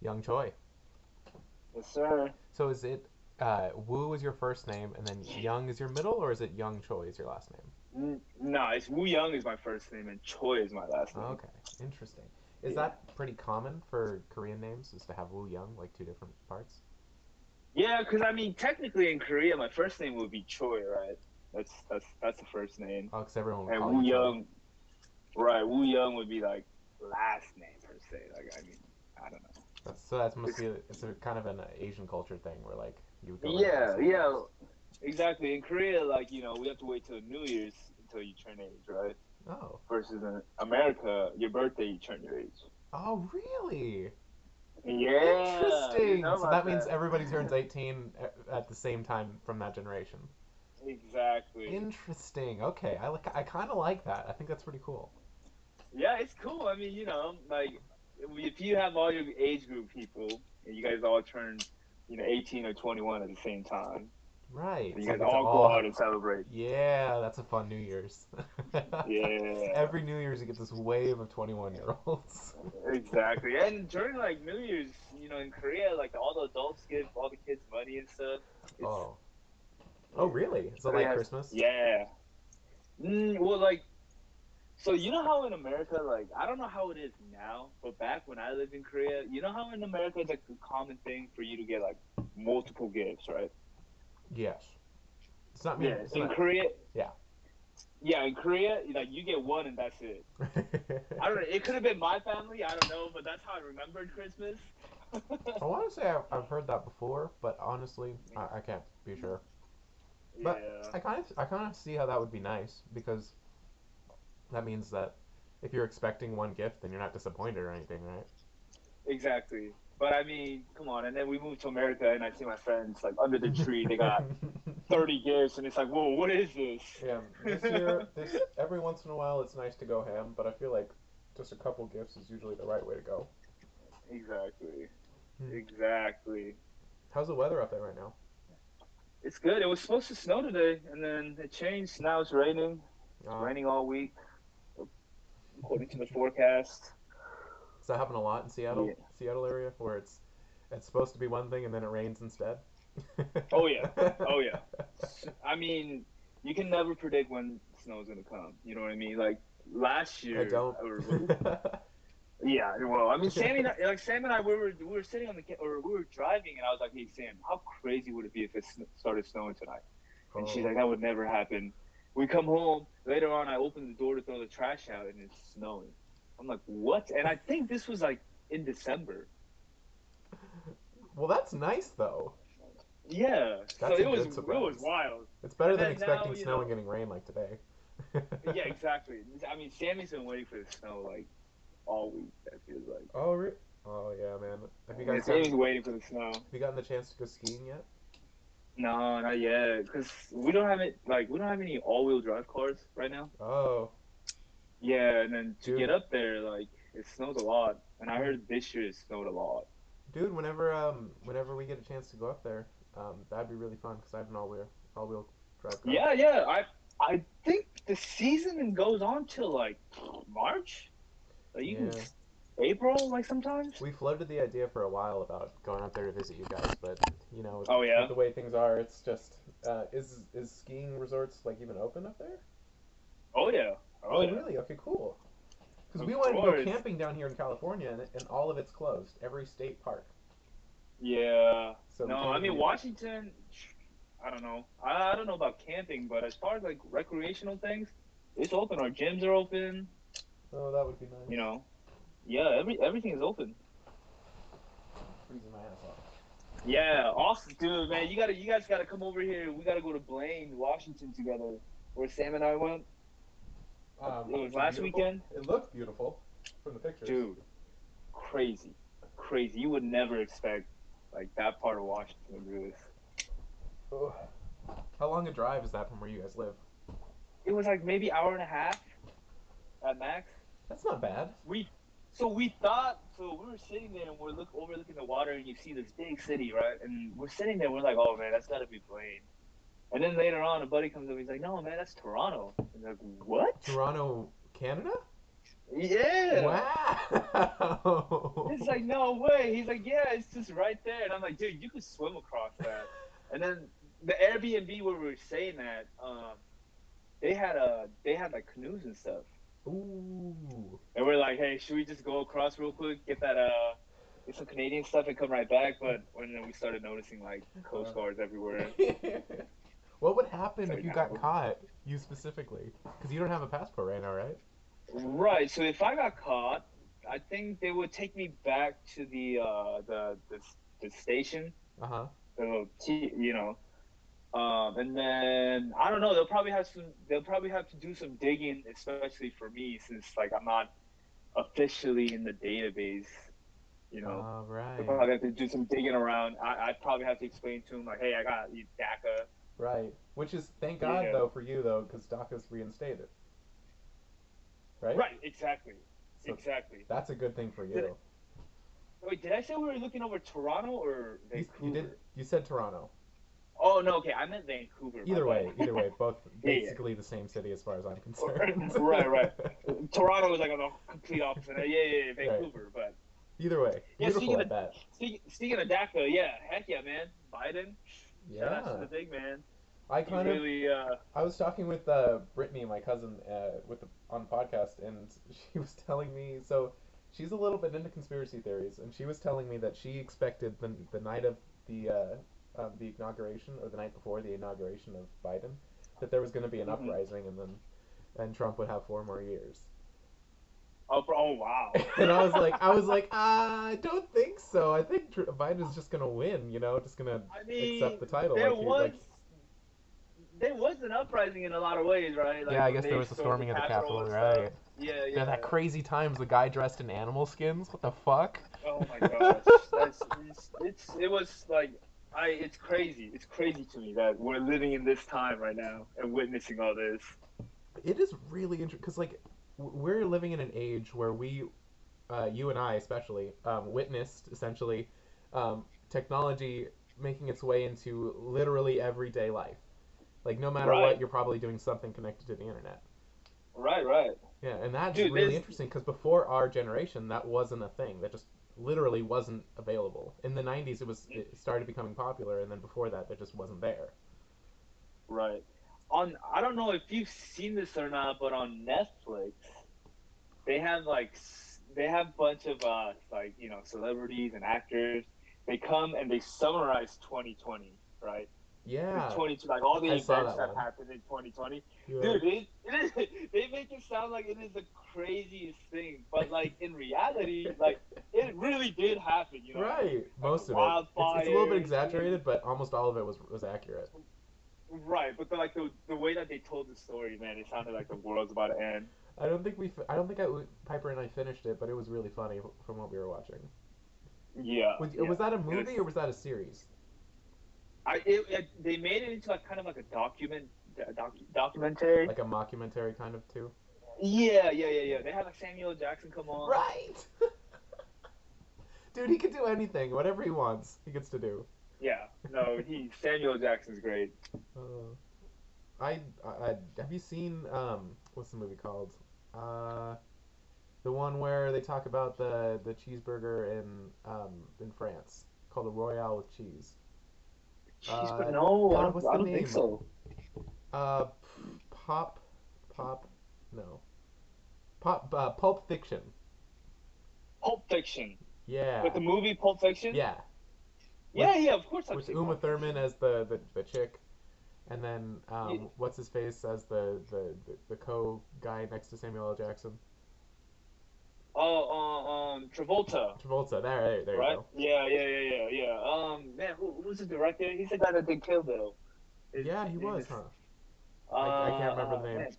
Young Choi. Yes, sir. So is it Wu is your first name and then Young is your middle, or is it Young Choi is your last name? Nah, it's Wu Young is my first name and Choi is my last name. Okay, interesting. Is Yeah. that pretty common for Korean names? Is to have Wu Young like two different parts? Yeah, because I mean, technically in Korea, my first name would be Choi, right? That's the first name, Oh, because everyone would and call Wu you Choi. Young, right? Wu Young would be like last name per se. Like, I mean, I don't know. That must It's be it's a kind of an Asian culture thing where like you would go by the yeah, last name yeah, first. exactly. In Korea, like we have to wait till New Year's until you turn age, right? Oh, Versus in America, your birthday you turn your age. oh, really? Yeah, you Interesting. know So about that means that. everybody turns 18 at the same time from that generation. Exactly. Interesting. Okay, I kind of like that. I think that's pretty cool. Yeah, it's cool. I mean, like if you have all your age group people and you guys all turn, 18 or 21 at the same time, Right. and So you we guys get to all go all out and celebrate. Yeah, that's a fun New Year's. Yeah, Every New Year's you get this wave of 21-year-olds. exactly. And during like New Year's, in Korea, like all the adults give all the kids money and stuff. It's Oh. Oh, yeah. really? Is it Korea like has Christmas? yeah. Well, like so you know how in America, like I don't know how it is now, but back when I lived in Korea, you know how in America it's like a common thing for you to get like multiple gifts, right? Yes. It's not mean. Yeah, It's in not. Korea, Yeah. yeah, in Korea, like you get one and that's it. I don't know. It could have been my family. I don't know, but that's how I remembered Christmas. I want to say I've heard that before, but honestly, I can't be sure. But Yeah, I kind of see how that would be nice because that means that if you're expecting one gift, then you're not disappointed or anything, right? exactly. But I mean, come on. And then we moved to America, and I see my friends like under the tree. They got 30 gifts, and it's like, whoa, what is Yeah, this? this year, this every once in a while, it's nice to go ham, but I feel like just a couple gifts is usually the right way to go. Exactly. Hmm. Exactly. How's the weather up there right now? It's good. It was supposed to snow today, and then it changed. Now it's raining. It's Uh, raining all week, according to the forecast. does that happen a lot in Yeah. Seattle area, where it's supposed to be one thing and then it rains instead? Oh yeah. Oh yeah. I mean, you can never predict when snow's gonna come. You know what I mean? Like last I year, don't. or yeah. Well, I mean, Sam and I, we were sitting on or we were driving, and I was like, "Hey, Sam, how crazy would it be if it started snowing tonight?" And she's Oh, like, "That would never happen." We come home later on. I open the door to throw the trash out, and it's snowing. I'm like, "What?" And I think this was like in December. well, that's nice though. Yeah. So That's a it good was surprise. wild. It's better And than then now, expecting snow and getting rain like today. yeah, exactly. I mean, Sammy's been waiting for the snow like all week. That feels like. oh, oh yeah, man. Have you Yeah, guys gotten Sammy's waiting for the snow. have you gotten the chance to go skiing yet? No, not yet. Cause we don't have it. Like we don't have any all-wheel drive cars right now. Oh, Yeah, and then to get dude, up there, like it snows a lot. And I hmm. heard this year it snowed a lot. Dude, whenever we get a chance to go up there, that'd be really fun because I have an all wheel drive car. Yeah, yeah. I think the season goes on till like March, like even Yeah, April, like sometimes. we floated the idea for a while about going up there to visit you guys, but Oh with yeah. the way things are, it's just is skiing resorts like even open up there? Oh yeah. Oh Oh, yeah. really? Okay, cool. Because we Of wanted to go course. camping down here in California, and all of it's closed. Every state park, Yeah. so No, we can't I even mean do that. Washington. I don't know. I don't know about camping, but as far as like recreational things, it's open. Our gyms are open. Oh, that would be You nice. know. Yeah. Everything is open. Freezing my ass off. Yeah. Awesome, dude. Man, you guys gotta come over here. We gotta go to Blaine, Washington together, where Sam and I went. It was Was it last beautiful? weekend, It looked beautiful from the pictures. dude. Crazy, crazy. You would never expect like that part of Washington to exist. Oh. How long a drive is that from where you guys live? It was like maybe hour and a half at max. That's not bad. We we thought we were sitting there and we're overlooking the water and you see this big city, right? And we're sitting there, we're like, oh man, that's gotta be Blaine. And then later on a buddy comes up, he's like, no man, that's Toronto. And like, what? Toronto, Canada? Yeah. Wow. It's like, no way. He's like, yeah, it's just right there. And I'm like, dude, you could swim across that. And then the Airbnb where we were staying at, they had like canoes and stuff. Ooh. And we're like, hey, should we just go across real quick, get some Canadian stuff and come right back? But when we started noticing like Uh, coast guards everywhere, what would it's happen if like, you nah. got caught? You specifically, because you don't have a passport right now, right? Right. So if I got caught, I think they would take me back to the station, Uh huh. you know. And then I don't know. They'll probably have some. They'll probably have to do some digging, especially for me, since like I'm not officially in the database. You know, All they'll right. probably have to do some digging around. I'd probably have to explain to them like, hey, I got DACA. Right. Which is thank God Yeah. though for you though, because DACA's reinstated, right? Right. Exactly. So Exactly. that's a good thing for Did you. wait? Did I say we were looking over Toronto or You did Vancouver? you said Toronto. Oh no. Okay, I meant Vancouver. My bad. Either way, both Yeah. Yeah. basically the same city as far as I'm concerned. Right. Right. Toronto was like on the complete opposite. Yeah. Right. Vancouver, but. Either way, Yeah, beautiful. I bet. speaking of DACA, yeah, heck yeah, man. Biden, shout out to Yeah. the big man. I He kind of really, I was talking with Brittany, my cousin, on podcast, and she was telling me so she's a little bit into conspiracy theories, and she was telling me that she expected the night of the inauguration or the night before the inauguration of Biden that there was going to be an mhm. uprising, and Trump would have 4 more years. Oh wow. And I was like, I don't think so. I think Biden's just gonna win. You know, just gonna I accept mean, the title there like he was like. there was an uprising in a lot of ways, right? Yeah, Like I when guess there they was the stormed the storming of the Capitol Capitol, and stuff. right? Yeah, Yeah, that yeah. crazy times the guy dressed in animal skins. What the fuck? Oh my gosh, that's it was like it's crazy. It's crazy to me that we're living in this time right now and witnessing all this. It is really interesting because like we're living in an age where you and I especially, witnessed essentially technology making its way into literally everyday life. Like no matter what, Right, you're probably doing something connected to the internet. right. Yeah, and that's Dude, really there's interesting because before our generation, that wasn't a thing. That just literally wasn't available. In the '90s, it started becoming popular, and then before that, just wasn't there. right. On I don't know if you've seen this or not, but on Netflix, they have they have a bunch of like celebrities and actors. They come and they summarize 2020, right? The Yeah, 20 like all the I saw events that that one. happened in 2020. Yeah. Dude, it is, they make it sound like it is the craziest thing, but like in reality, like it really did happen. Right, Like the most of it. It's a little bit wildfires. exaggerated, but almost all of it was accurate. Right, but the way that they told the story, man, it sounded like the world's about to end. I don't think Piper and I finished it, but it was really funny from what we were watching. Yeah, Was yeah. that a It was. movie or was that a series? They made it into like kind of like a documentary. Like a mockumentary kind of too? Yeah. They had like Samuel Jackson come on. Right. Dude, he can do anything, whatever he wants. He gets to do. Yeah, no, he Samuel Jackson's great. Uh, have you seen what's the movie called? Uh, the one where they talk about the cheeseburger in France called the Royale with cheese. Jeez, but Uh, no, God, what's I the don't think name? so. Uh, Pop, Pop, no, Pulp Fiction. Pulp Fiction, like Yeah, the movie Pulp Fiction. yeah, with Yeah, of course I've with seen Uma Pulp Thurman Fiction. as the chick, and then Yeah. what's his face as the co guy next to Samuel L. Jackson. Oh, Travolta, Travolta. There you right? go. Yeah. Man, who's the director? He's the guy that did Kill Bill. Yeah, he His name was, is huh? I can't remember the name. man.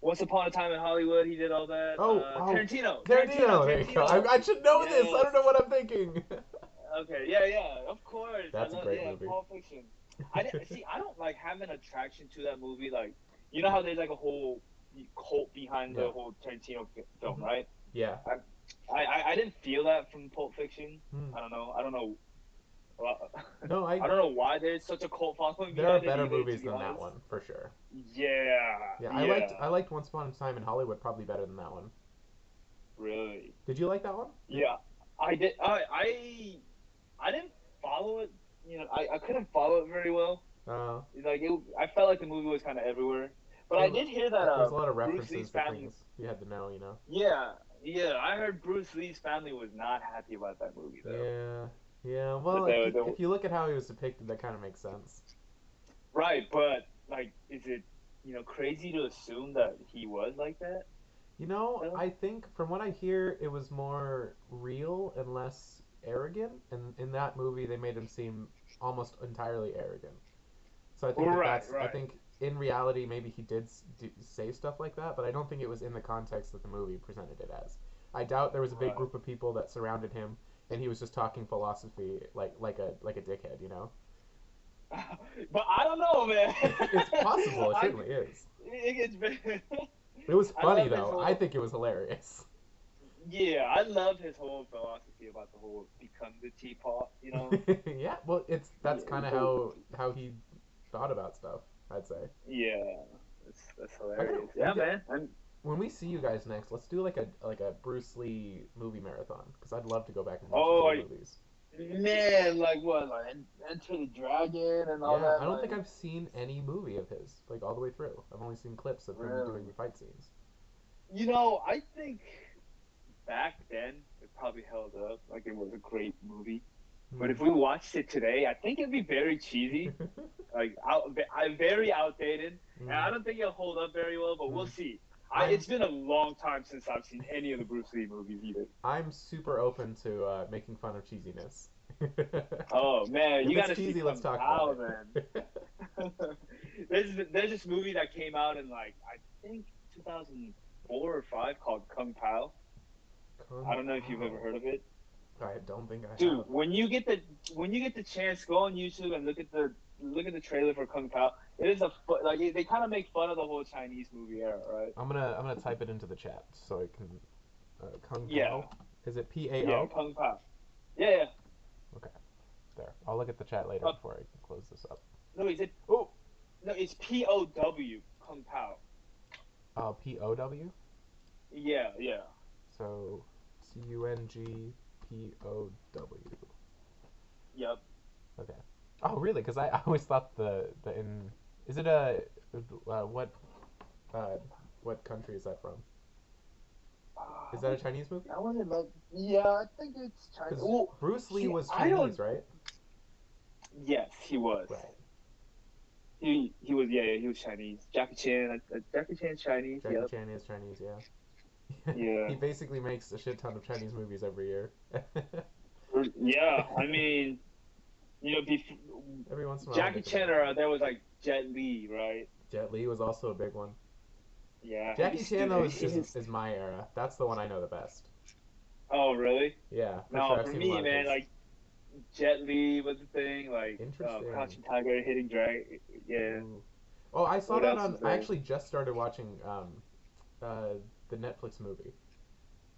Once Upon a Time in Hollywood, he did all that. Oh, Tarantino, Tarantino. There you go. Tarantino. I should know this. I Yes. don't know what I'm thinking. Okay, yeah, of course. I That's a love great movie. Pulp Fiction. See. I don't like have an attraction to that movie. Like, you know how there's like a whole cult behind Yeah. the whole Tarantino film, Hmm. right? Yeah. I, I didn't feel that from Pulp Fiction. Hmm. I don't know. I don't know. Well, No, I don't know why there's such a cult following there are behind it better either. To movies be than that honest. one for sure. Yeah, Yeah, yeah. I liked Once Upon a Time in Hollywood probably better than that one. Really? Did you like that one? Yeah, I did. I didn't follow it. I couldn't follow it very well. Uh, Like I felt like the movie was kind of everywhere. But it, I did hear that there's a lot of Bruce Lee's references to family. things you had to know, you know. Yeah, yeah. I heard Bruce Lee's family was not happy about that movie though. Yeah, yeah. Well, But if you look at how he was depicted, that kind of makes sense. right, but like, is it crazy to assume that he was like that You know, though? I think from what I hear, it was more real and less arrogant. And in that movie, they made him seem almost entirely arrogant. So I think Right, I right. think in reality, maybe he did say stuff like that, but I don't think it was in the context that the movie presented it as. I doubt there was a big Right. group of people that surrounded him, and he was just talking philosophy like a dickhead, you know. But I don't know, man. It's possible. It I certainly is. it gets bad. It was I funny love his though. I whole think it was hilarious. yeah. I love his whole philosophy about the whole become the teapot. Yeah, well, that's Yeah, kind of the, how he thought about stuff. I'd say. yeah. That's I think hilarious. we Yeah, get man. And when we see you guys next. Let's do like a Bruce Lee movie marathon because I'd love to go back and watch his oh old movies. man, like what, like Enter the Dragon and all Yeah, that, I don't think like I've seen any movie of his like all the way through. I've only seen clips of him doing really. fight scenes. I think back then it probably held up. Like it was a great movie. But Hmm. if we watched it today, I think it'd be very cheesy, like very outdated, and Hmm. I don't think it'll hold up very well. But we'll Hmm. see. I'm It's been a long time since I've seen any of the Bruce Lee movies either. I'm super open to making fun of cheesiness. Oh man, If you it's gotta see cheesy, let's Kung talk about Pao, it. man. There's this movie that came out in like I think 2004 or five called Kung Pao. I Kung don't know if you've ever Pao. heard of it. I don't think I Dude, have. when you get the chance, go on YouTube and look at the trailer for Kung Pao. It is like they kind of make fun of the whole Chinese movie era, right? I'm gonna type it into the chat so I can. Kung Yeah, Pao. Is it Pao? Kung Pao. Yeah. Okay, there. I'll look at the chat later Uh, before I close this up. no, is it? Oh, No, it's POW Kung Pao. Pow. Yeah. So Cungpow. Yep. Okay. Oh, really? Because I always thought the in is it a uh, what uh, what country is that from? Is that a Chinese movie? I want to like. Yeah, I think it's China. Because Well, Bruce Lee see, was I don't. Chinese, right? Yes, he was. Right. He was. Yeah, he was Chinese. Jackie Chan. Jackie Chan's Chinese. Jackie Yep. Chan is Chinese, yeah. Yeah. He basically makes a shit ton of Chinese movies every year. Yeah. I mean, Every once in a while, he'll Jackie make a Chan movie. era, there was like Jet Li, right? Jet Li was also a big one. Yeah. Jackie Chan Have though you seen his? is my era. That's the one I know the best. Oh, really? Yeah, for No, sure. I've for seen a me, lot of man, his. like Jet Li was the thing. Like Interesting. Crouching Tiger, Hidden Dragon. Yeah. Ooh. Oh, I saw What that else on. is I there? actually just started watching uh, the Netflix movie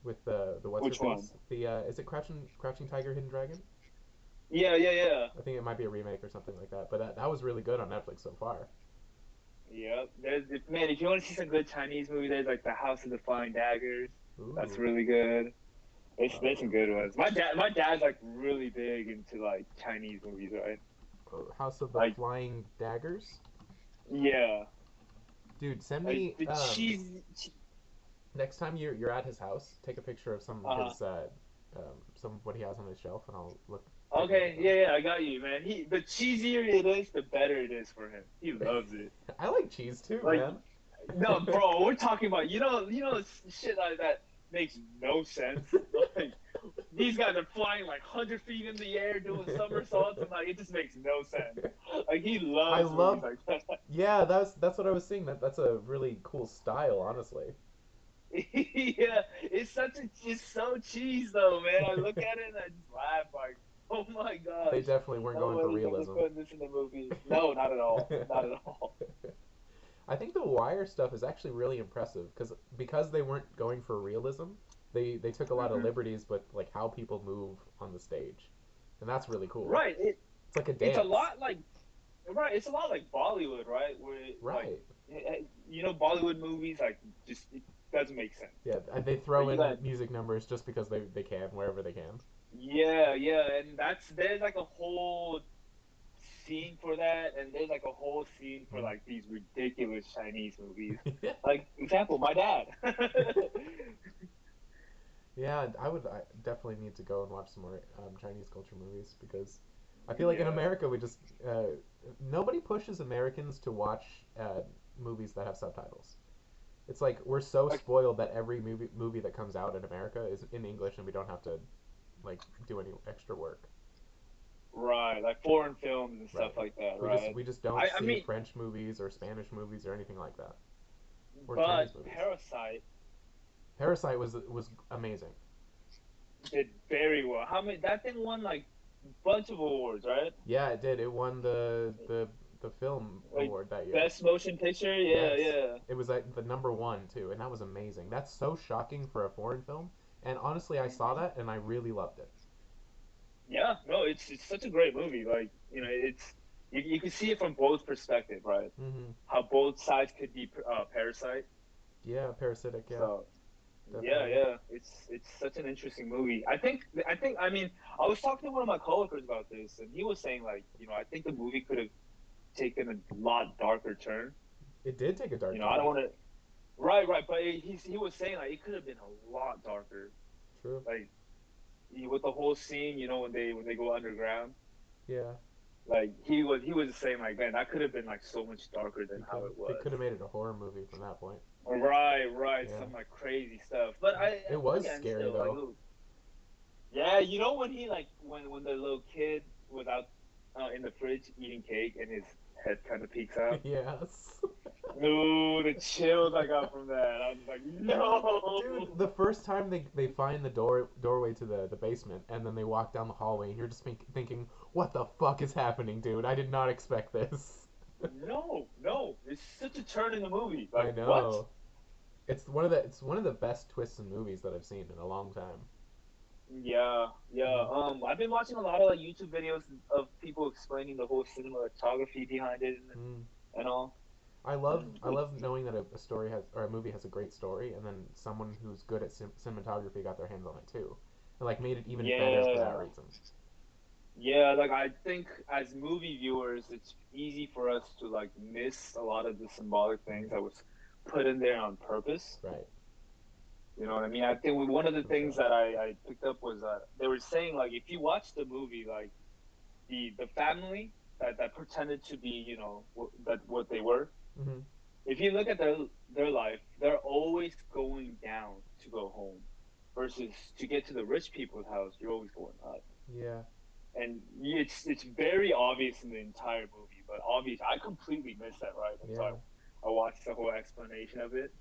with the what's her Which one? face. The is it Crouching Tiger, Hidden Dragon? Yeah. I think it might be a remake or something like that. But that was really good on Netflix so far. Yep. Man, if you want to see some good Chinese movie, there's like The House of the Flying Daggers. That's Ooh, really good. There's some good uh, ones. My dad's like really big into like Chinese movies, right? House of the Like, Flying Daggers. yeah, Dude, send like me the cheese. next time you're at his house. Take a picture of some of Uh, his some of what he has on his shelf, and I'll take a look at okay, them. yeah, I got you, man. The cheesier it is, the better it is for him. He loves it. I like cheese too, Like, man. no, bro, we're talking about shit like that makes no sense. Like these guys are flying like 100 feet in the air doing somersaults, and like it just makes no sense. Like he I loves movies love. like that. Yeah, that's what I was seeing. That's a really cool style, honestly. Yeah, it's so cheese though, man. I look at it and I just laugh like, oh my They gosh, definitely weren't going for nobody's ever realism. put this in a movie. No, not at all, not at all. I think the Wire stuff is actually really impressive because they weren't going for realism. They took a lot of Hmm. liberties with like how people move on the stage, and that's really cool. Right, It's like a it's a dance, lot like right, it's a lot like Bollywood, right? Where right? Bollywood movies like just doesn't make sense. Yeah, and they But throw you in got music numbers just because they can wherever they can. yeah, yeah, and there's like a whole scene for that, and there's like a whole scene for Mm. like these ridiculous Chinese movies. Like example, my dad. Yeah, I definitely need to go and watch some more Chinese culture movies because I feel like in Yeah. America we just nobody pushes Americans to watch movies that have subtitles. It's like we're so Like spoiled that every movie that comes out in America is in English and we don't have to like do any extra work. right, like foreign films and stuff Right. like that, We just right? we just don't I see mean, French movies or Spanish movies or anything like that or but Chinese movies. Parasite Parasite was amazing. did very well. How many? That thing won like bunch of awards, right? Yeah, it did. It won the film Like award that year. best motion picture. Yeah, Yes. yeah, It was like the number one too, and that was amazing. That's so shocking for a foreign film. And honestly, I saw hmm that and I really loved it. yeah. No, it's such a great movie. Like it's you can see it from both perspectives, right? Hmm. How both sides could be Parasite. Yeah, Parasitic. Yeah, So yeah, definitely. yeah, it's such an interesting movie. I mean, I was talking to one of my coworkers about this, and he was saying like, I think the movie could have taken a lot darker turn. It did take a dark I turn. don't want to. Right, right, but he was saying like it could have been a lot darker, True. like with the whole scene, when they go underground. Yeah, Like he was saying like, man, that could have been like so much darker than you how could. it They was. could have made it a horror movie from that point. Right, right, Yeah. some like crazy stuff. But I It was again scary still like, though. ooh, yeah, when he like when the little kid was out in the fridge eating cake and his head kind of peeks out. Yes. No, the chills I got from that. I was like, Dude, no. the first time they find the doorway to the basement and then they walk down the hallway and you're just thinking, what the fuck is happening, dude? I did not expect this. No, no. It's such a turn in the movie. I Like what? know. It's one of the best twists in movies that I've seen in a long time. Yeah, yeah. Mm. I've been watching a lot of like YouTube videos of people explaining the whole cinematography behind it Mm. and all. I It's love knowing that a story has or a movie has a great story and then someone who's good at cinematography got their hands on it too. And like made it even better for that yeah, reason. yeah. Like I think as movie viewers, it's easy for us to like miss a lot of the symbolic things Mm. that was put in there on purpose. Right. You know what I mean? I think one of the For things sure. that I picked up was that they were saying like if you watch the movie, like the family that pretended to be that what they were. Hmm. If you look at their life, they're always going down to go home, versus to get to the rich people's house, you're always going up. Yeah. And it's very obvious in the entire movie, but obvious I completely missed that right until Yeah. I watched the whole explanation of it.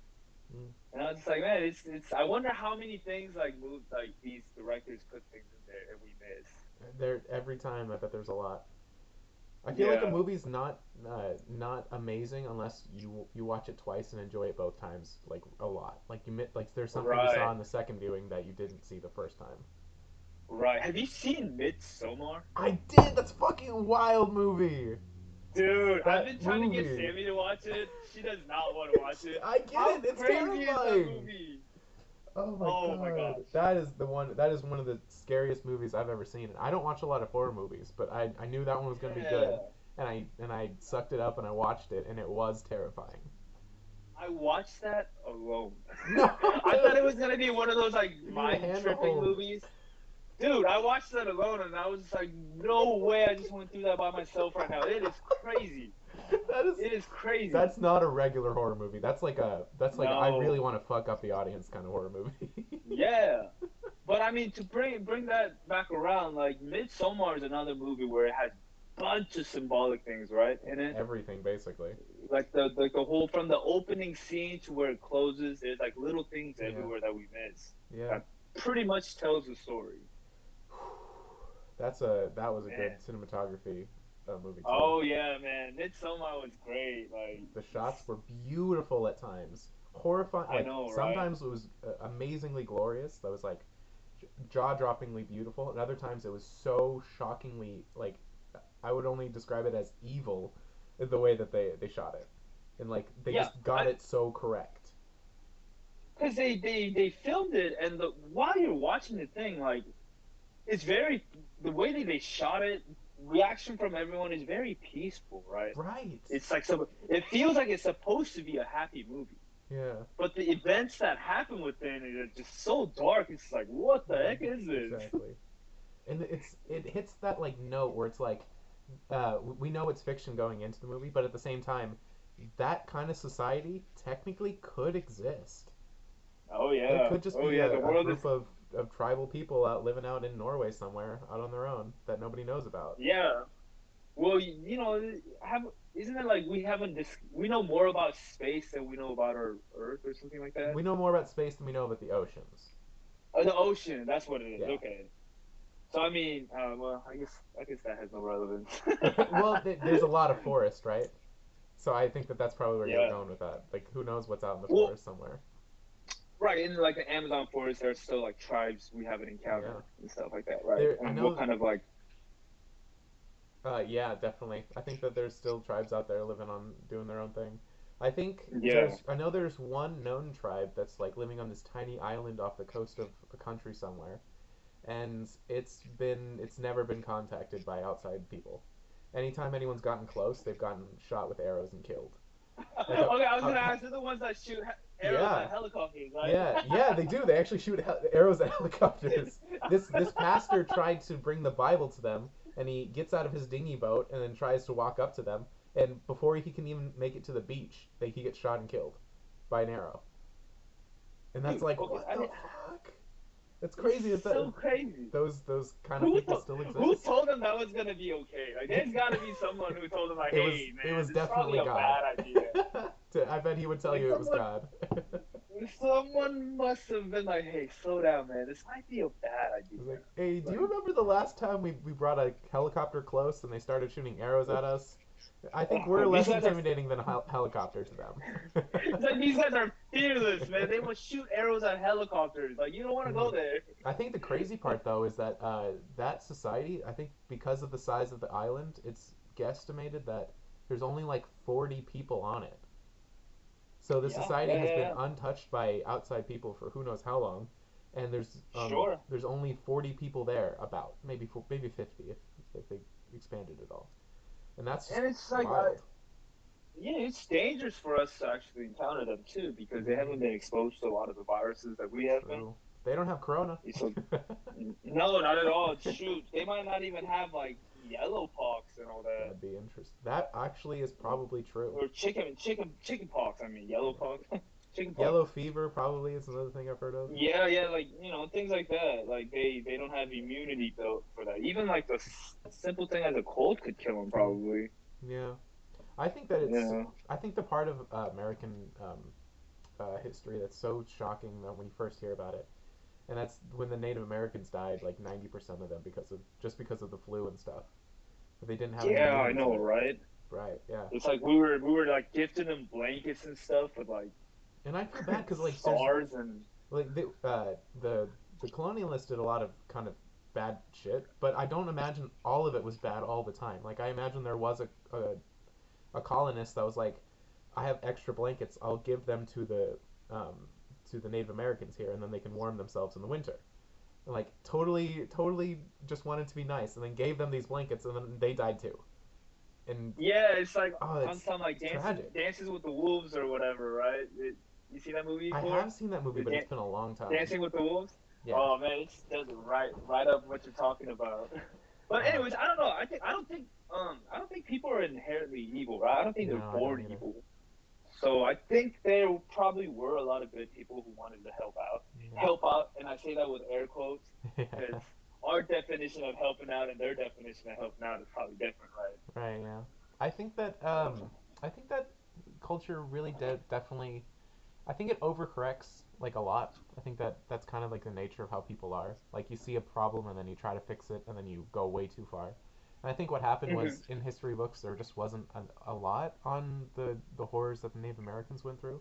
Mm. And I was just like, man, it's. I wonder how many things like move like these directors put things in there and we miss. There every time I bet there's a lot. I feel like a Yeah, movie's not amazing unless you watch it twice and enjoy it both times like a lot. Like there's something you saw right, in the second viewing that you didn't see the first time. right. Have you seen Midsommar? I did. That's fucking wild movie. Dude, I've That been trying to get movie. Sammy to watch it. She does not want to watch it. I get How it. It's crazy is that terrifying. movie? Oh my Oh my god. gosh. That is the one. That is one of the scariest movies I've ever seen. And I don't watch a lot of horror movies, but I knew that one was gonna be good, Yeah. and I sucked it up and I watched it, and it was terrifying. I watched that alone. No, I thought it was gonna be one of those like you need a mind hand to tripping hold. movies. Dude, I watched that alone and I was just like, no way I just went through that by myself right now. It is crazy. That is It is crazy. that's not a regular horror movie. That's like I really No. want to fuck up the audience kind of horror movie. Yeah. But I mean, to bring that back around, like Midsommar is another movie where it has bunch of symbolic things, right, in it. Everything basically. Like the whole from the opening scene to where it closes, there's like little things Yeah. everywhere that we miss Yeah. that pretty much tells the story. That was a good Man. cinematography movie too. Oh yeah, man. Midsommar was great. Like The shots were beautiful at times. Horrifying. I Like know, right? sometimes it was amazingly glorious. That was like jaw-droppingly beautiful, and other times it was so shockingly like I would only describe it as evil, the way that they shot it, and like they Yeah, just got I it so correct. because they filmed it, and while you're watching the thing, like it's very the way that they shot it. Reaction from everyone is very peaceful, right? Right. It's like it feels like it's supposed to be a happy movie, Yeah. but the events that happen within it are just so dark. It's like, what the heck is this? Exactly. And it hits that like note where it's like we know it's fiction going into the movie, but at the same time, that kind of society technically could exist. Oh It yeah, could just oh be yeah. The a world is group of tribal people out living out in Norway somewhere, out on their own, that nobody knows about. yeah. Well, have isn't it like we know more about space than we know about our Earth or something like that? We know more about space than we know about the oceans. Oh, the ocean. That's what it is. Yeah. Okay. So I mean, well, I guess that has no relevance. Well, there's a lot of forest, right? So I think that that's probably where you were Yeah. going with that. Like, who knows what's out in the Well, forest somewhere? right in like the Amazon forest, there's still like tribes we haven't Yeah. encountered and stuff like that, right? There, I And what know. kind of like, Yeah, definitely. I think that there's still tribes out there living on doing their own thing. I think yeah, I know there's one known tribe that's like living on this tiny island off the coast of a country somewhere, and it's never been contacted by outside people. Anytime anyone's gotten close, they've gotten shot with arrows and killed. Like okay, I was a gonna ask, they're the ones that shoot arrows yeah, at helicopters, right? yeah, they do. They actually shoot arrows at helicopters. This pastor tried to bring the Bible to them, and he gets out of his dinghy boat and then tries to walk up to them, and before he can even make it to the beach, he gets shot and killed by an arrow. And that's Dude, like, okay, what the fuck? It's it's crazy that so crazy. those kind of Who people to- still who exist. told them that was gonna be okay? Like, there's gotta be someone who told them like, hey, It man, was this is probably definitely a God. bad idea. I bet he would tell Like you it was someone, God. someone must have been like, hey, slow down, man. This might be a bad He's idea. like, hey, do you Like, remember the last time we brought a helicopter close and they started shooting arrows at us? I think we're these less guys are intimidating than a helicopter to them. it's like these guys are fearless, man. They will shoot arrows at helicopters. Like you don't want to Mhm. go there. I think the crazy part though is that that society, I think because of the size of the island, it's guesstimated that there's only like 40 people on it. So the Yeah, society yeah, has yeah, been yeah. untouched by outside people for who knows how long, and Sure. there's only 40 people there, about maybe 50 if they expanded it all, and that's just And it's like, wild. yeah, it's dangerous for us to actually encounter them too because they Hmm. haven't been exposed to a lot of the viruses that we have been. True. They don't have corona. So no, not at all. Shoot, they might not even have like yellow pox and all that, That'd be interesting. That actually is probably true. or chicken pox. I mean, yellow Yeah. pox, chicken pox. Yellow fever probably is another thing I've heard of. Yeah, yeah, like things like that. Like they don't have immunity built for that. Even like the simple thing as a cold could kill them Mm. probably. Yeah, I think that it's. Yeah. I think the part of American history that's so shocking that when you first hear about it, and that's when the Native Americans died, like 90% of them because of the flu and stuff. But they didn't have any Yeah, I immunity to know, it. right? Right. Yeah. It's like we were like gifting them blankets and stuff with like And I feel bad because like there's SARS and like the colonialists did a lot of kind of bad shit, but I don't imagine all of it was bad all the time. Like I imagine there was a colonist that was like, I have extra blankets, I'll give them um, to the Native Americans here, and then they can warm themselves in the winter. And like totally just wanted to be nice, and then gave them these blankets, and then they died too. And yeah, it's like oh, on some like it's tragic. dances with the wolves or whatever, right? You see that movie I before? have seen that movie, The but it's been a long time. Dancing with the Wolves. Yeah. Oh man, it does it right up what you're talking about. But Uh, anyways, I don't know. I don't think people are inherently evil, right? I don't think no, they're I don't born either. evil. So I think there probably were a lot of good people who wanted to help out, and I say that with air quotes Yeah. because our definition of helping out and their definition of helping out is probably different, right? Right. Yeah. I think that I think that culture really definitely. I think it overcorrects like a lot. I think that that's kind of like the nature of how people are. Like you see a problem and then you try to fix it and then you go way too far. And I think what happened Hmm. was in history books there just wasn't a lot on the horrors that the Native Americans went through.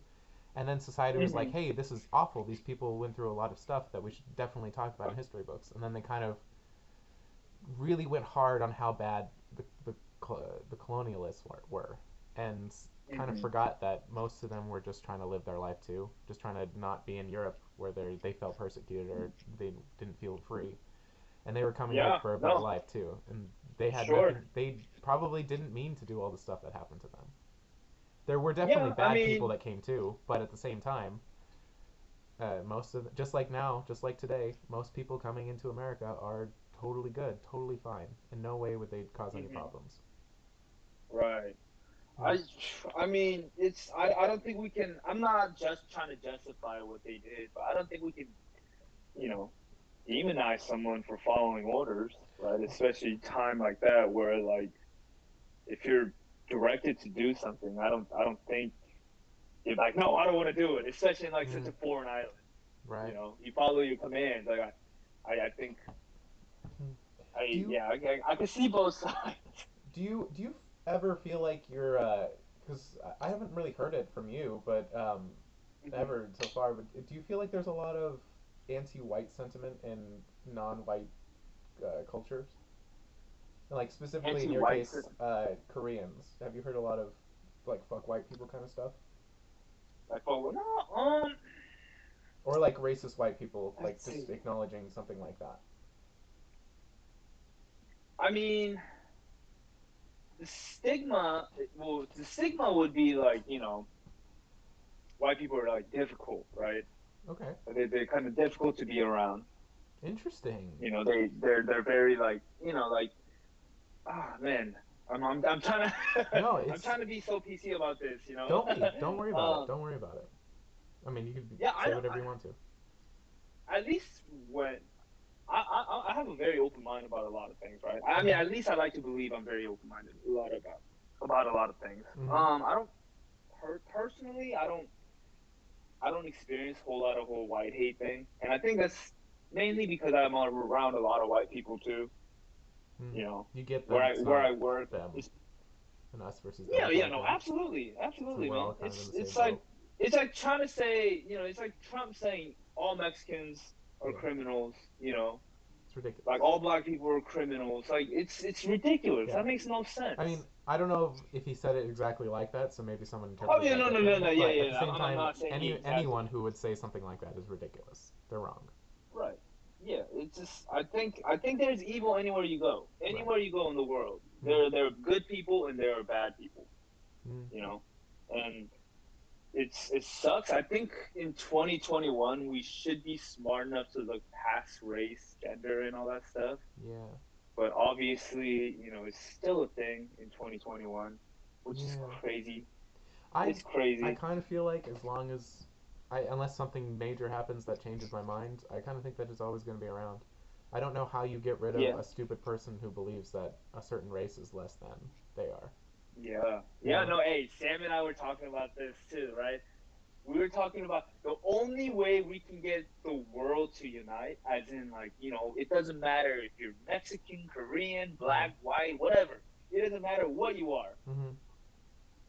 And then society was like, Hmm. "Hey, this is awful. These people went through a lot of stuff that we should definitely talk about in history books." And then they kind of really went hard on how bad the colonialists were. And kind of Mhm. forgot that most of them were just trying to live their life too, just trying to not be in Europe where they felt persecuted or they didn't feel free, and they were coming here Yeah. for a better No. life too, and they had Sure. nothing. They probably didn't mean to do all the stuff that happened to them. There were definitely Yeah. I bad people mean. that came too, but at the same time, most of just like now, just like today, most people coming into America are totally good, totally fine. In no way would they cause any Mhm. problems. Right. Mm. I. I mean, it's. I don't think we can. I'm not just trying to justify what they did, but I don't think we can. You know, demonize someone for following orders, right? Especially time like that where like if you're directed to do something, I don't think you're like, no, I don't want to do it, especially in like such Mm. a foreign island. Right. You follow your commands. Like I think Mm. Do I you yeah I can see both sides. do you ever feel like you're because I haven't really heard it from you, but Mhm. ever so far. But do you feel like there's a lot of anti-white sentiment in non-white cultures? And like specifically in your Anti-white. case, Koreans. Have you heard a lot of like fuck white people kind of stuff, Like, oh no, or like racist white people, like let's just see. acknowledging something like that? I mean, the stigma. Well, the stigma would be like white people are like difficult, right? Okay, They're kind of difficult to be around. interesting. They're very like like man, I'm trying to No, I'm it's trying to be so PC about this, don't be. Don't worry about it. um, Don't worry about it. I mean, you can yeah, I say don't. whatever you want to. At least when I have a very open mind about a lot of things, right? I mean, Mm-hmm. at least I like to believe I'm very open minded a lot about a lot of things. Mm-hmm. I don't personally, I don't experience a whole lot of whole white hate thing, and I think that's mainly because I'm around a lot of white people too. Mm-hmm. You know, You get where that I it's where not I work, them it's and us versus them yeah, kind yeah, of no, thing. absolutely, So absolutely, we're man. all kind of in the It's same like boat. trying to say, it's like Trump saying all Mexicans are Yeah, criminals, it's ridiculous. like all black people are criminals. Like it's ridiculous. Yeah. That makes no I sense. mean, I don't know if he said it exactly like that, so maybe someone Oh interpreted yeah, that no, no, no, differently. no, yeah, But at yeah. the I'm, same I'm time, not saying he anyone exactly who would say something like that is ridiculous. They're wrong. right. Yeah, it's just I think there's evil anywhere you go. Right. Anywhere you go in the world, Mm. there are good people and there are bad people. Mm. You know, and it sucks. I think in 2021 we should be smart enough to look past race, gender, and all that stuff. Yeah. But obviously, it's still a thing in 2021, which is Yeah. crazy. I It's I crazy. kind of feel like as long as unless something major happens that changes my mind, I kind of think that it's always going to be around. I don't know how you get rid of Yeah, a stupid person who believes that a certain race is less than they are. yeah, You yeah. know? No, hey, Sam and I were talking about this too, right? We were talking about the only way we can get the world to unite, as in, like, it doesn't matter if you're Mexican, Korean, Mm. black, white, whatever. It doesn't matter what you are. Mhm.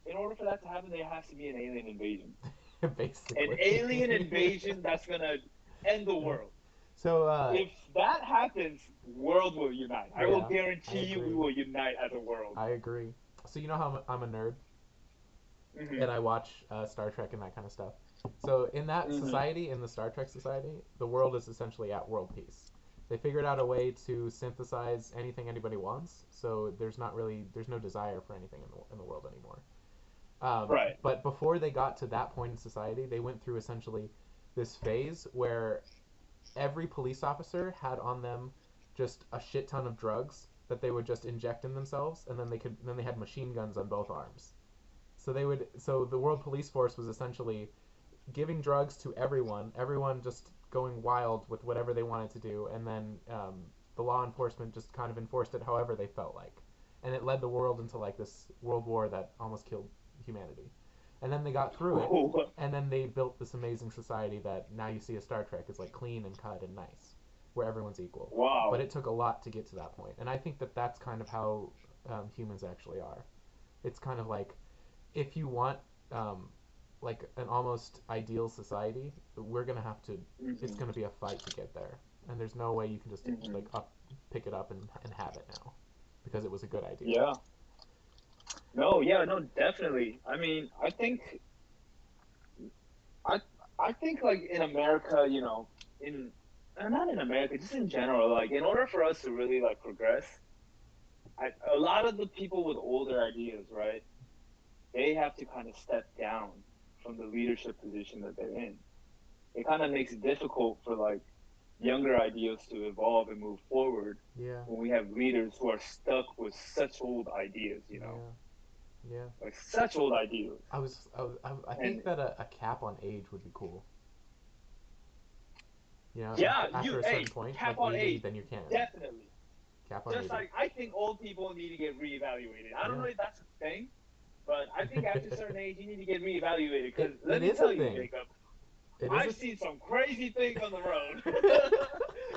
In order for that to happen, there has to be an alien invasion. An Basically. alien invasion that's gonna end the world. So If that happens, world will unite. I will yeah, I guarantee you, we agree. will unite as a world. I agree. So you know how I'm a nerd and Mhm. I watch Star Trek and that kind of stuff. So in that Mhm. society, in the Star Trek society, the world is essentially at world peace. They figured out a way to synthesize anything anybody wants, so there's no desire for anything in the world anymore. Right. But before they got to that point in society, they went through essentially this phase where every police officer had on them just a shit ton of drugs that they would just inject in themselves, and then they had machine guns on both arms. So the world police force was essentially giving drugs to everyone just going wild with whatever they wanted to do, and then the law enforcement just kind of enforced it however they felt like, and it led the world into like this world war that almost killed humanity. And then they got through it, Oh, and then they built this amazing society that now you see a Star Trek is like clean and cut and nice, where everyone's equal. But wow. it took a lot to get to that point, and I think that that's kind of how humans actually are. It's kind of like if you want um, like an almost ideal society, we're gonna have to. It's Mhm. gonna be a fight to get there, and there's no way you can just Mhm. pick it up and have it now, because it was a good idea. Yeah. No, yeah, no, definitely. I mean, I, I think like in America, in not in America, just in general, like in order for us to really like progress, a lot of the people with older ideas, right? They have to kind of step down from the leadership position that they're in. It kind of makes it difficult for like younger ideas to evolve and move forward Yeah, when we have leaders who are stuck with such old ideas, yeah, yeah. like such old ideas. I think And that a cap on age would be cool. You know, yeah, after a hey, certain point, cap like on 80, age, then you can. definitely. Cap on Just 80. like I think old people need to get reevaluated. I don't Yeah. know if that's a thing, but I think after a certain age, you need to get reevaluated. Because It let me is a tell you, thing. Jacob, It is I've seen some crazy things on the road. a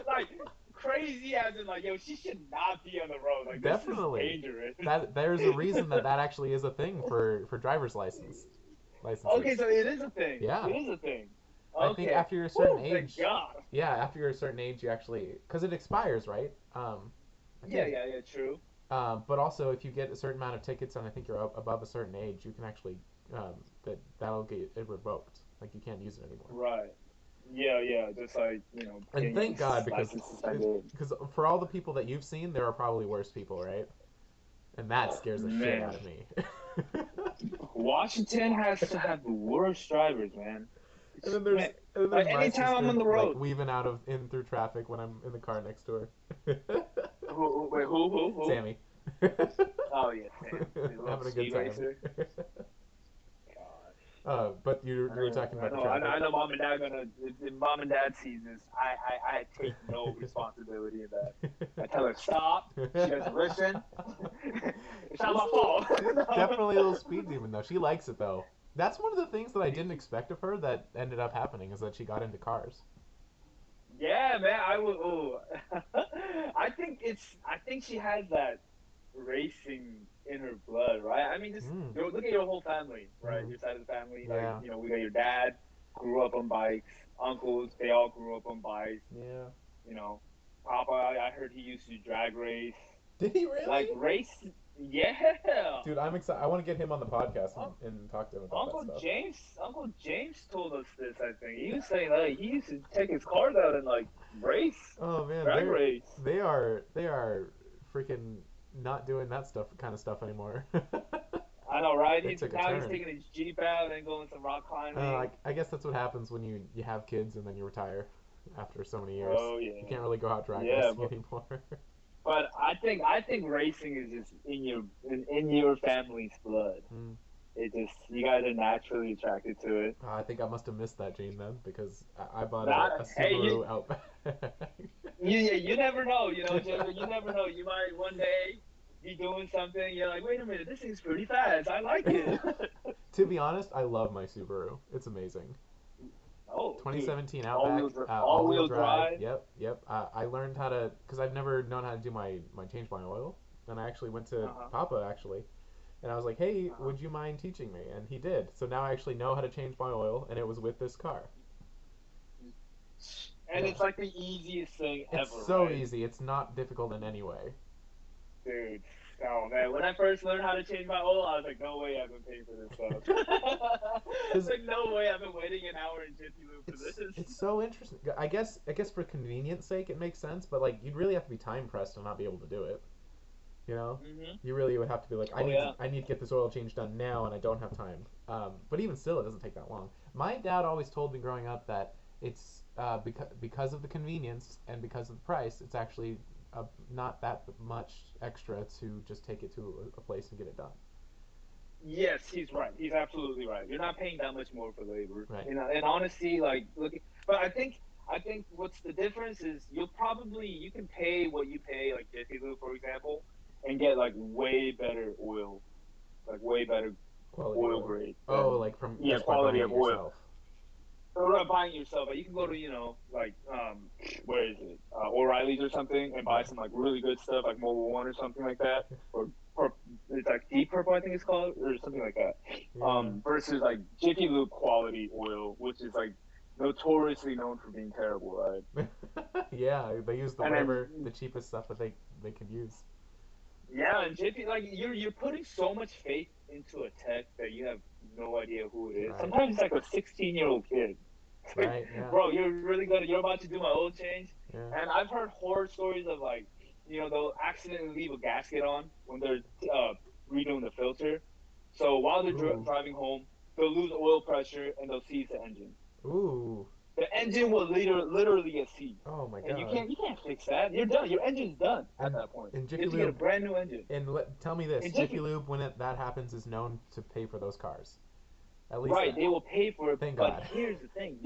Like crazy as in like, yo, she should not be on the road. Like this is Definitely. dangerous. That there's a reason that that actually is a thing for driver's Okay, licenses. so it is a thing. Yeah. It is a thing. I think Okay. after you're a certain Woo, thank age, God. yeah, after you're a certain age, you actually because it expires, right? I Yeah, think. yeah, yeah, true. But also, if you get a certain amount of tickets, and I think you're above a certain age, you can actually that'll get it revoked. Like you can't use it anymore. Right. Yeah, yeah. Just like, And getting your thank God license it's, suspended. because for all the people that you've seen, there are probably worse people, right? And that scares the shit Man, out of me. Washington has to have the worst drivers, man. And then Man, there's like my anytime I'm sister on the like road. weaving out of in through traffic when I'm in the car next to her. Wait, who? Sammy. Oh yeah, Sam, the little Having a good speed time. racer. God. But you were talking I about the know, I know, traffic. I know. Mom and Dad gonna. If Mom and Dad sees this, I take no responsibility in that. I tell her stop. She doesn't listen. It's not She's my fault. she's definitely a little speed demon though. She likes it though. That's one of the things that I didn't expect of her that ended up happening is that she got into cars. Yeah, man. I would. Oh, I think she has that racing in her blood, right? I mean, just Mm, look at your whole family, right? mm, Your side of the family, like yeah, we got your dad grew up on bikes, uncles they all grew up on bikes. yeah. You know, Papa, I heard he used to drag race, Did he like really? race. Yeah, Dude, I'm excited. I want to get him on the podcast Un- and talk to him about that Uncle stuff. James, Uncle James told us this. I think he was saying like he used to take his cars out and like race, Oh man, drag race. they are freaking not doing that kind of stuff anymore. I know, right? They took a Now he's turn. taking his jeep out and going some rock climbing. I guess that's what happens when you have kids and then you retire after so many years. Oh You yeah, can't really go out drag yeah, racing anymore. but I think racing is just in your family's blood. Mm. It just you guys are naturally attracted to it. I think I must have missed that gene then because I bought Not a hey Subaru Outback. you never know. Jacob, you never know. You might one day be doing something. You're like, wait a minute, this thing's pretty fast. I like it. To be honest, I love my Subaru. It's amazing. Oh, dude, 2017 Outback, all all-wheel wheel drive. drive. Yep, yep. I learned how to because I've never known how to do my change my oil, and I actually went to Uh huh. Papa actually, and I was like, hey, Uh huh. would you mind teaching me? And he did. So now I actually know how to change my oil, and it was with this car. And Yeah, it's like the easiest thing it's ever, so right? easy. It's not difficult in any way. Dude, oh man, when I first learned how to change my oil, I was like, no way I've been paying for this stuff. Because Like, no way I've been waiting an hour in Jiffy Lube for it's this. so interesting. I guess for convenience sake it makes sense, but like you'd really have to be time pressed to not be able to do it. You know, Hmm. you really would have to be like, Oh yeah. I need to get this oil change done now, and I don't have time. But even still, it doesn't take that long. My dad always told me growing up that it's because of the convenience and because of the price, it's actually not that much extra to just take it to a place and get it done. Yes, he's right. He's absolutely right. You're not paying that much more for labor. Right. In honesty, like look, but I think what's the difference is you can pay what you pay like Jiffy Lube for example, and get like way better oil, like way better Quality oil oil. grade Oh, than like from yeah just by quality buying of it oil. yourself. Or not buying it yourself, but you can go to like where is it O'Reilly's or something and buy Yeah. some like really good stuff like Mobile One or something like that or it's like Deep Purple I think it's called or something like that. Yeah. Versus like Jiffy Lube quality oil, which is like notoriously known for being terrible, right? Yeah, they use And then the cheapest stuff that they could use. Yeah, and JP, like you're putting so much faith into a tech that you have no idea who it is. Right. Sometimes it's like a 16-year-old kid. It's like, Right. Yeah. bro, you're really gonna, you're about to do my oil change, Yeah. and I've heard horror stories of like, they'll accidentally leave a gasket on when they're redoing the filter. So while they're Ooh. driving home, they'll lose oil pressure and they'll seize the engine. Ooh. The engine will literally get seized, Oh my and you God. can't fix that. You're done. Your engine's done at And that point. in You Jiffy have to get a Lube, brand new engine. tell me this: And Jiffy Jiffy, Lube, when that happens, is known to pay for those cars. At least right, that. they will pay for it, Thank but God. here's the thing: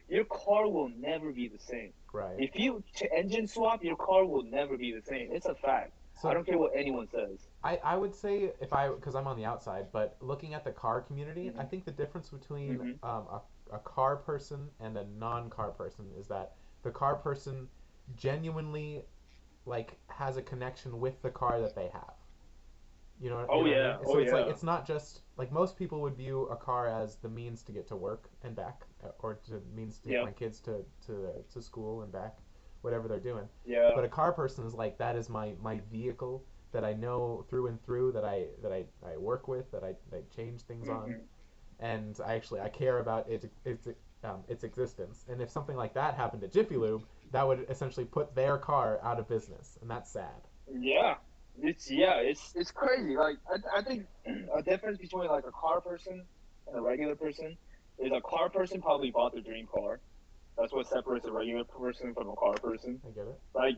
your car will never be the same. Right. If you engine swap, your car will never be the same. It's a fact. I So don't care what anyone says. I would say because I'm on the outside, but looking at the car community, I Hmm. think the difference between Hmm. a car person and a non-car person is that the car person genuinely like has a connection with the car that they have. You Oh know what I mean? yeah, oh So it's like yeah, it's not just like most people would view a car as the means to get to work and back, or to means to get yeah, my kids to school and back, whatever they're doing. yeah. But a car person is like that is my vehicle that I know through and through that I work with that I change things on, Hmm. and I care about its existence. And if something like that happened at Jiffy Lube, that would essentially put their car out of business, and that's sad. Yeah, it's crazy. Like I think a difference between like a car person and a regular person is a car person probably bought their dream car. That's what separates a regular person from a car person. I get it. Like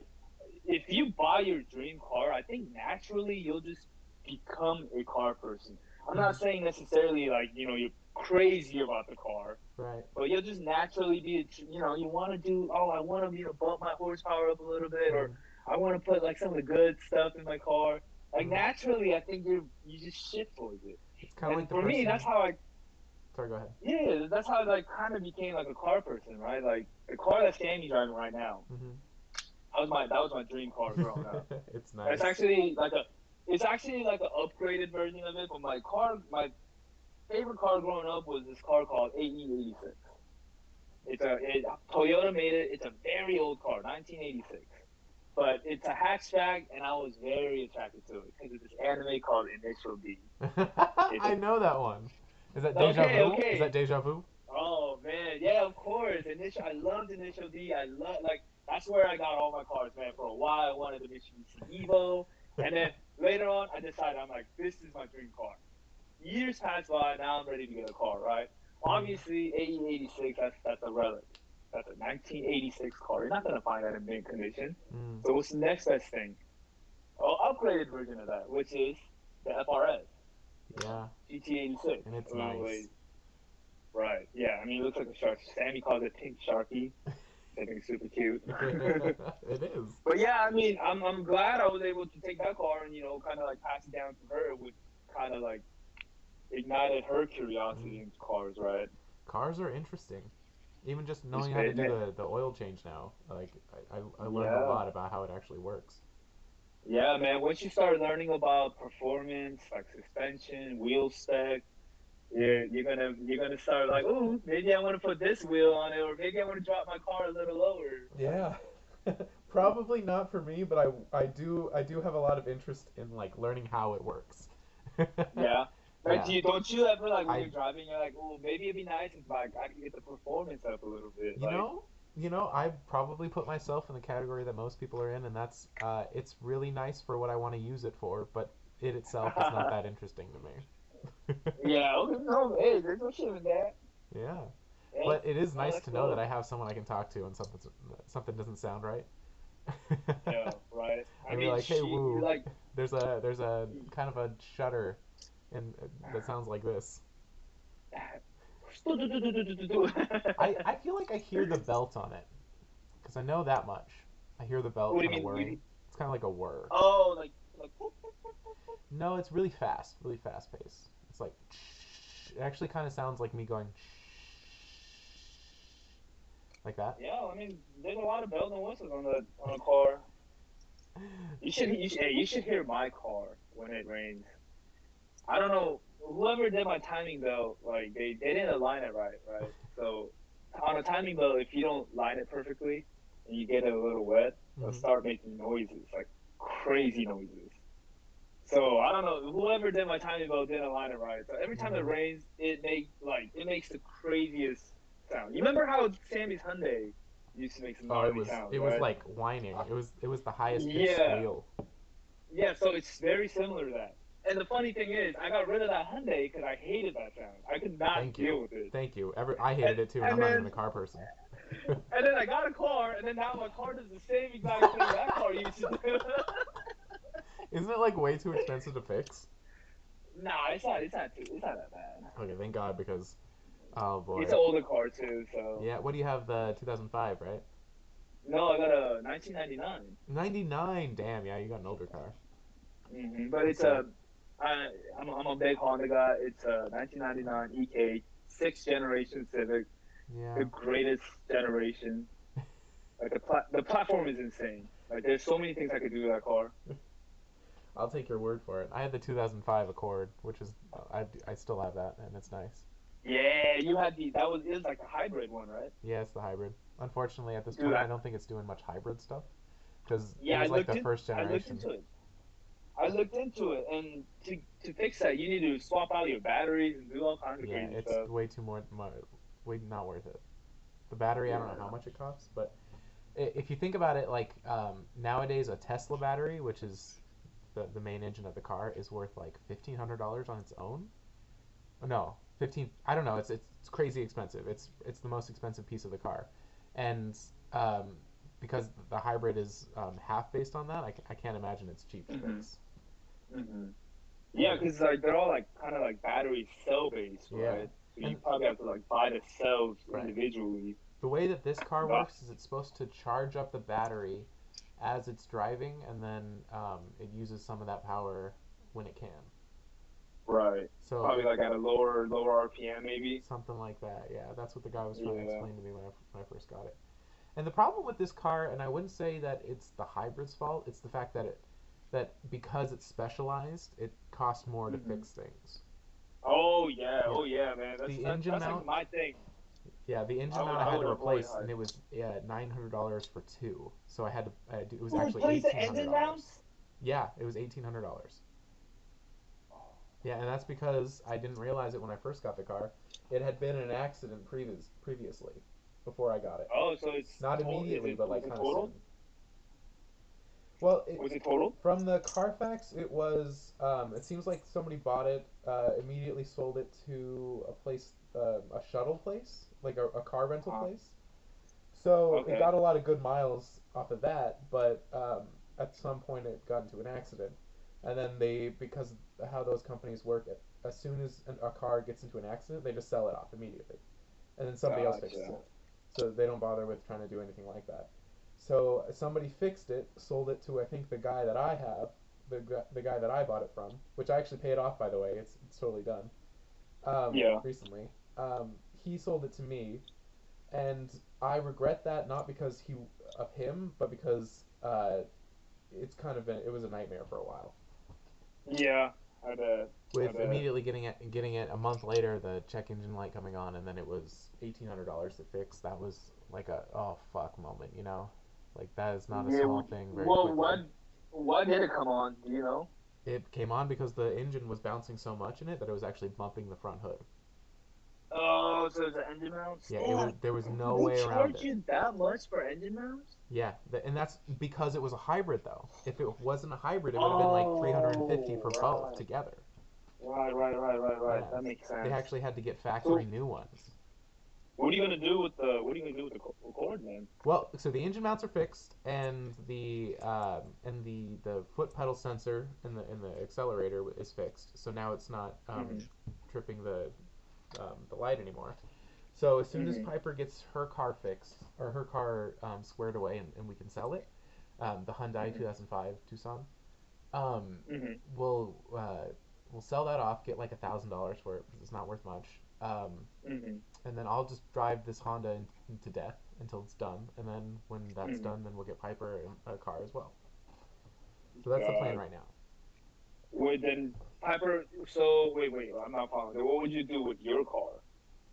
if you buy your dream car, I think naturally you'll just become a car person. I'm Mm-hmm. not saying necessarily like you're crazy about the car, Right. but you'll just naturally be you want to do, oh, I want to bump my horsepower up a little bit, or Mm-hmm. I want to put like some of the good stuff in my car. Like Mm-hmm. naturally, I think you just shift towards it. It's kind of like And the for me, person. that's how I Sorry, go ahead. yeah, that's how I like kind of became like a car person, right? Like the car that Sammy's driving right now, Mm-hmm. that was my dream car growing up. It's It's nice. actually like a it's actually like an upgraded version of it. But my favorite car growing up was this car called AE86. Toyota made it. It's a very old car, 1986, but it's a hatchback, and I was very attracted to it because of this anime called Initial D. It's I know that one. Is that Deja okay, Vu? Is that okay. Deja Vu? Oh man, yeah, of course. Initial, I loved Initial D. I love like that's where I got all my cars, man. For a while, I wanted the Mitsubishi Evo, and then later on, I decided I'm like, this is my dream car. Years pass by, now I'm ready to get a car, right? Mm, Obviously, AE86, that's a relic. That's a 1986 car. You're not gonna find that in mint condition. mm, So what's the next best thing? Oh, upgraded version of that, which is the FRS, yeah, GT86. and it's Oh, nice. wait. Right. Yeah. I mean, it looks like a shark. Sammy calls it pink sharky. I think it's super cute. It is. But yeah, I mean, I'm glad I was able to take that car and kind of like pass it down to her, which kind of like ignited her Mm. curiosity into cars, right? Cars are interesting. Even just It's knowing how to been, do the oil change now, like I learned a yeah, lot about how it actually works. yeah, man. Once you start learning about performance, like suspension, wheel spec, you're gonna start like, oh, maybe I want to put this wheel on it, or maybe I want to drop my car a little lower. Like, Yeah. Probably not for me, but I do have a lot of interest in like learning how it works. yeah. Like, Yeah. don't you ever like when I you're driving, you're like, oh, maybe it'd be nice if like I could get the performance up a little bit. you Like, know, I probably put myself in the category that most people are in, and that's it's really nice for what I want to use it for, but it itself is not that interesting to me. yeah, okay, no, hey, there's no shame in that. Yeah. Hey, But it is no, nice that's to know that cool. I have someone I can talk to and something doesn't sound right. Yeah, right. I And be mean, like, "Hey, she woo, like, there's a kind of a shudder and that sounds like this." I feel like I hear the belt on it because I know that much. I hear the belt what do you kind of mean? whirring. It's kind of like a whir. Oh, like, No, it's really fast paced. It's like it actually kind of sounds like me going like that. yeah. I mean, there's a lot of bells and whistles on a car. Hey, you should hear my car when it rains. I don't know whoever did my timing belt, like they didn't align it right, right? So on a timing belt, if you don't line it perfectly and you get it a little wet, it'll Hmm. start making noises, like crazy noises. So I don't know. Whoever did my timing belt didn't align it right. So every time it Mm. rains, it makes the craziest sound. You remember how Sammy's Hyundai used to make some Oh, gnarly sounds, it was right? like whining. It was the highest pitched Yeah, squeal. yeah. So it's very similar to that. And the funny thing is, I got rid of that Hyundai because I hated that sound. I could not Thank you, deal with it. thank you. I And hated it too, and I'm and not even a then car person. and then I got a car, and then now my car does the same exact thing that car used to do. Isn't it like way too expensive to fix? Nah, it's not that bad. Okay, thank God because oh It's boy. an older car too, so Yeah, what do you have? The 2005, right? no, I got a 1999. 99. Damn, yeah, you got an older car. But That's it's sick. I'm a big Honda guy. It's a 1999 EK, sixth generation Civic, the Yeah. greatest generation. Like the platform is insane. Like there's so many things I could do with that car. I'll take your word for it. I had the 2005 Accord, which is I still have that, and it's nice. Yeah, you had it was like a hybrid one, right? Yeah, it's the hybrid. Unfortunately, at this Dude, point, I don't think it's doing much hybrid stuff because it yeah, was like the first I looked generation. into it. I looked into it, and to fix that, you need to swap out your batteries and do all kinds of Yeah, crazy it's stuff. way too way not worth it. The battery, I don't know how Yeah. much it costs, but if you think about it, like nowadays, a Tesla battery, which is the main engine of the car, is worth like $1,500 on its own. No, 15. I don't know. It's crazy expensive. It's the most expensive piece of the car, and um, because the hybrid is half based on that, I can't imagine it's cheap to hmm fix. hmm Yeah, Yeah, because like they're all like kind of like battery cell based, yeah, right? So you and probably have to like buy the cells right. individually. The way that this car But works is it's supposed to charge up the battery as it's driving, and then it uses some of that power when it can. right, So probably like at a lower RPM maybe. something like that. Yeah, that's what the guy was trying to Yeah. explain to me when I first got it. And the problem with this car, and I wouldn't say that it's the hybrid's fault, it's the fact that that because it's specialized, it costs more to hmm fix things. Yeah. oh yeah, man. The engine That's like mount, my thing. yeah, the engine mount I I had to would avoid replace, and hybrid. it was $900 for two. So it was To actually replace the engine $1,800. mounts? Yeah, it was $1,800. Yeah, and that's because I didn't realize it when I first got the car. It had been in an accident previously, before I got it. Oh, so it's Not total? immediately, but Was like it kind of soon. total? Well, Was it total? from the Carfax, it was. It seems like somebody bought it, immediately sold it to a place, a shuttle place, like a car rental Uh, place. So it okay. got a lot of good miles off of that, but at some point it got into an accident, and then because of how those companies work, as soon as a car gets into an accident, they just sell it off immediately, and then somebody else fixes Gotcha. it. So they don't bother with trying to do anything like that. So somebody fixed it, sold it to I think the guy that I have, the guy that I bought it from, which I actually paid off by the way. It's totally done. Yeah. Recently, he sold it to me, and I regret that not because he of him, but because it was a nightmare for a while. Yeah. I bet. I With bet. immediately getting it a month later, the check engine light coming on, and then it was $1,800 to fix. That was like a oh fuck moment, you know, like that is not a Yeah. small thing. Very Well, quickly, what did it come on? Do you know? it came on because the engine was bouncing so much in it that it was actually bumping the front hood. Oh, so it's the engine mounts? Yeah, it was. Damn. There was no They way around charge it. you that much for engine mounts? Yeah, and that's because it was a hybrid though. If it wasn't a hybrid, it would have been like 350 Oh, for both right. together. Right. Yeah, That makes they sense. actually had to get factory So, new ones. what are you gonna do with the cord, man? Well, so the engine mounts are fixed, and the foot pedal sensor in the accelerator is fixed. So now it's not Mhm. tripping the light anymore. So as soon as Mhm. Piper gets her car fixed or her car squared away and we can sell it, the Hyundai Mhm. 2005 Tucson, um, Mhm. we'll we'll sell that off, get like $1,000 for it because it's not worth much. Mhm. And then I'll just drive this Honda into death until it's done, and then when that's Mhm. done, then we'll get Piper a car as well. So that's the plan God. right now. Wait, then Piper. So wait. I'm not following. Then what would you do with your car?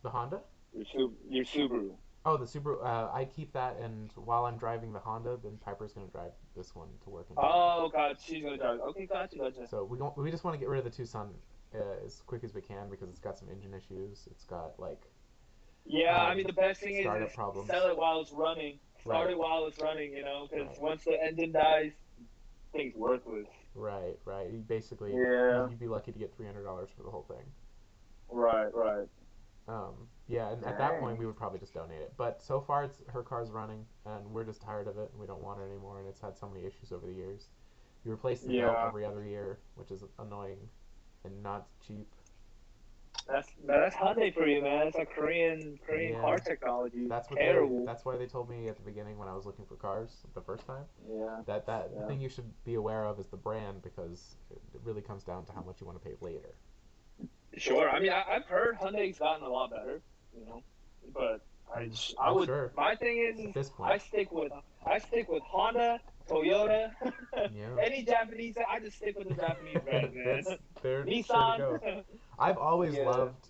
The Honda? Your Subaru. Oh, the Subaru. I keep that, and while I'm driving the Honda, then Piper's gonna drive this one to work and back. Oh, God, she's gonna drive. Okay, gotcha, gotcha. So we just want to get rid of the Tucson as quick as we can because it's got some engine issues. It's got like Yeah, I um, mean the best thing is startup problems. sell it while it's running. Start Right, it while it's running, you know, because right, once the engine dies, thing's worthless. right. You basically Yeah, you'd be lucky to get $300 for the whole thing. right, right. Yeah, and at that point Dang. we would probably just donate it. But so far, her car's running, and we're just tired of it, and we don't want it anymore. And it's had so many issues over the years. You replace the belt Yeah, every other year, which is annoying and not cheap. that's Hyundai for you, man. It's a Korean Yeah, car technology. that's what they. Terrible. That's why they told me at the beginning when I was looking for cars the first time. Yeah, That the yeah. thing you should be aware of is the brand because it really comes down to how much you want to pay later. Sure. I mean, I've heard Hyundai's gotten a lot better, you know, but I I'm would. sure My thing at is this point. I stick with Honda, Toyota, Yeah, any Japanese. I just stick with the Japanese brands, man. that's they're sure to Nissan. go. I've always Yeah. loved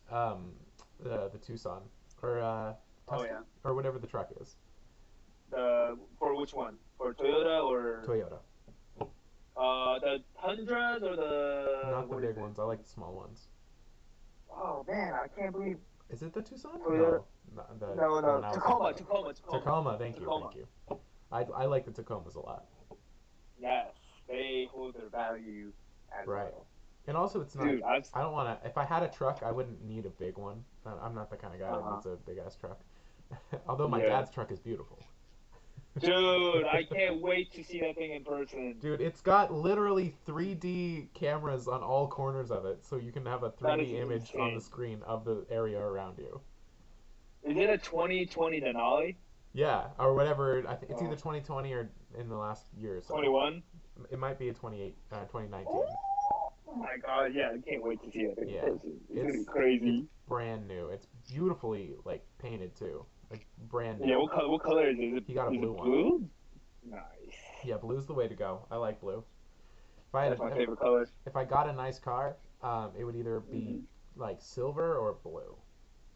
the Tucson or Oh Tuscan yeah. or whatever the truck is. For which one? For Toyota or Toyota, the Tundras or the not the what is big it? ones. I like the small ones. Oh man, I can't believe Is it the Tucson? Toyota. No, not the No, the no, one I was thinking Tacoma, of. Tacoma, Tacoma, Tacoma. Thank you, Tacoma. thank you. I like the Tacomas a lot. Yes, they hold their value as Right. well. And also, it's not. Dude, I've I don't want to. If I had a truck, I wouldn't need a big one. I'm not the kind of guy that uh-huh. needs a big ass truck. Although my Yeah. dad's truck is beautiful. Dude, I can't wait to see that thing in person. Dude, it's got literally 3D cameras on all corners of it, so you can have a That is 3D image on the insane. screen of the area around you. Is it a 2020 Denali? Yeah, or whatever. I think it's either Oh, 2020 or in the last year or so. 21? It might be a 2019. Oh my god, yeah, I can't wait to see that thing in Yeah, person. It's gonna be it's it's crazy. brand new. It's beautifully like painted too, like brand Yeah, new. what color is it? He got a Is blue it one. blue? Nice. Yeah, blue's the way to go. I like blue. If I had That's my if, favorite color. if I got a nice car, it would either be Hmm. like silver or blue,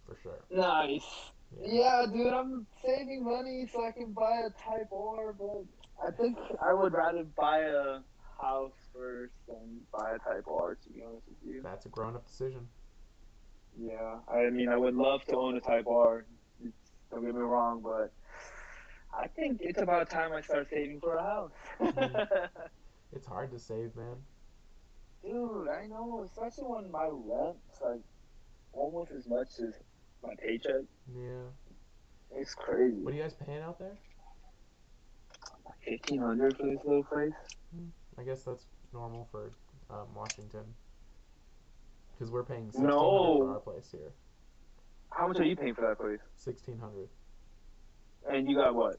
for sure. Nice. Yeah. Yeah, dude, I'm saving money so I can buy a Type R, but I think I would rather buy a house first than buy a Type R, to be honest with you. That's a grown up decision. Yeah, I mean, I would love to own a Type R. It's, don't get me wrong, but I think it's about time I start saving for a house. Mm, it's hard to save, man. Dude, I know, especially when my rent's like almost as much as my paycheck. Yeah. It's What crazy. are you guys paying out there? 1,500 for this little place. Hmm, I guess that's normal for Washington, because we're paying 1,600 for our No, place here. how much are you paying for that place? 1,600. And you got what?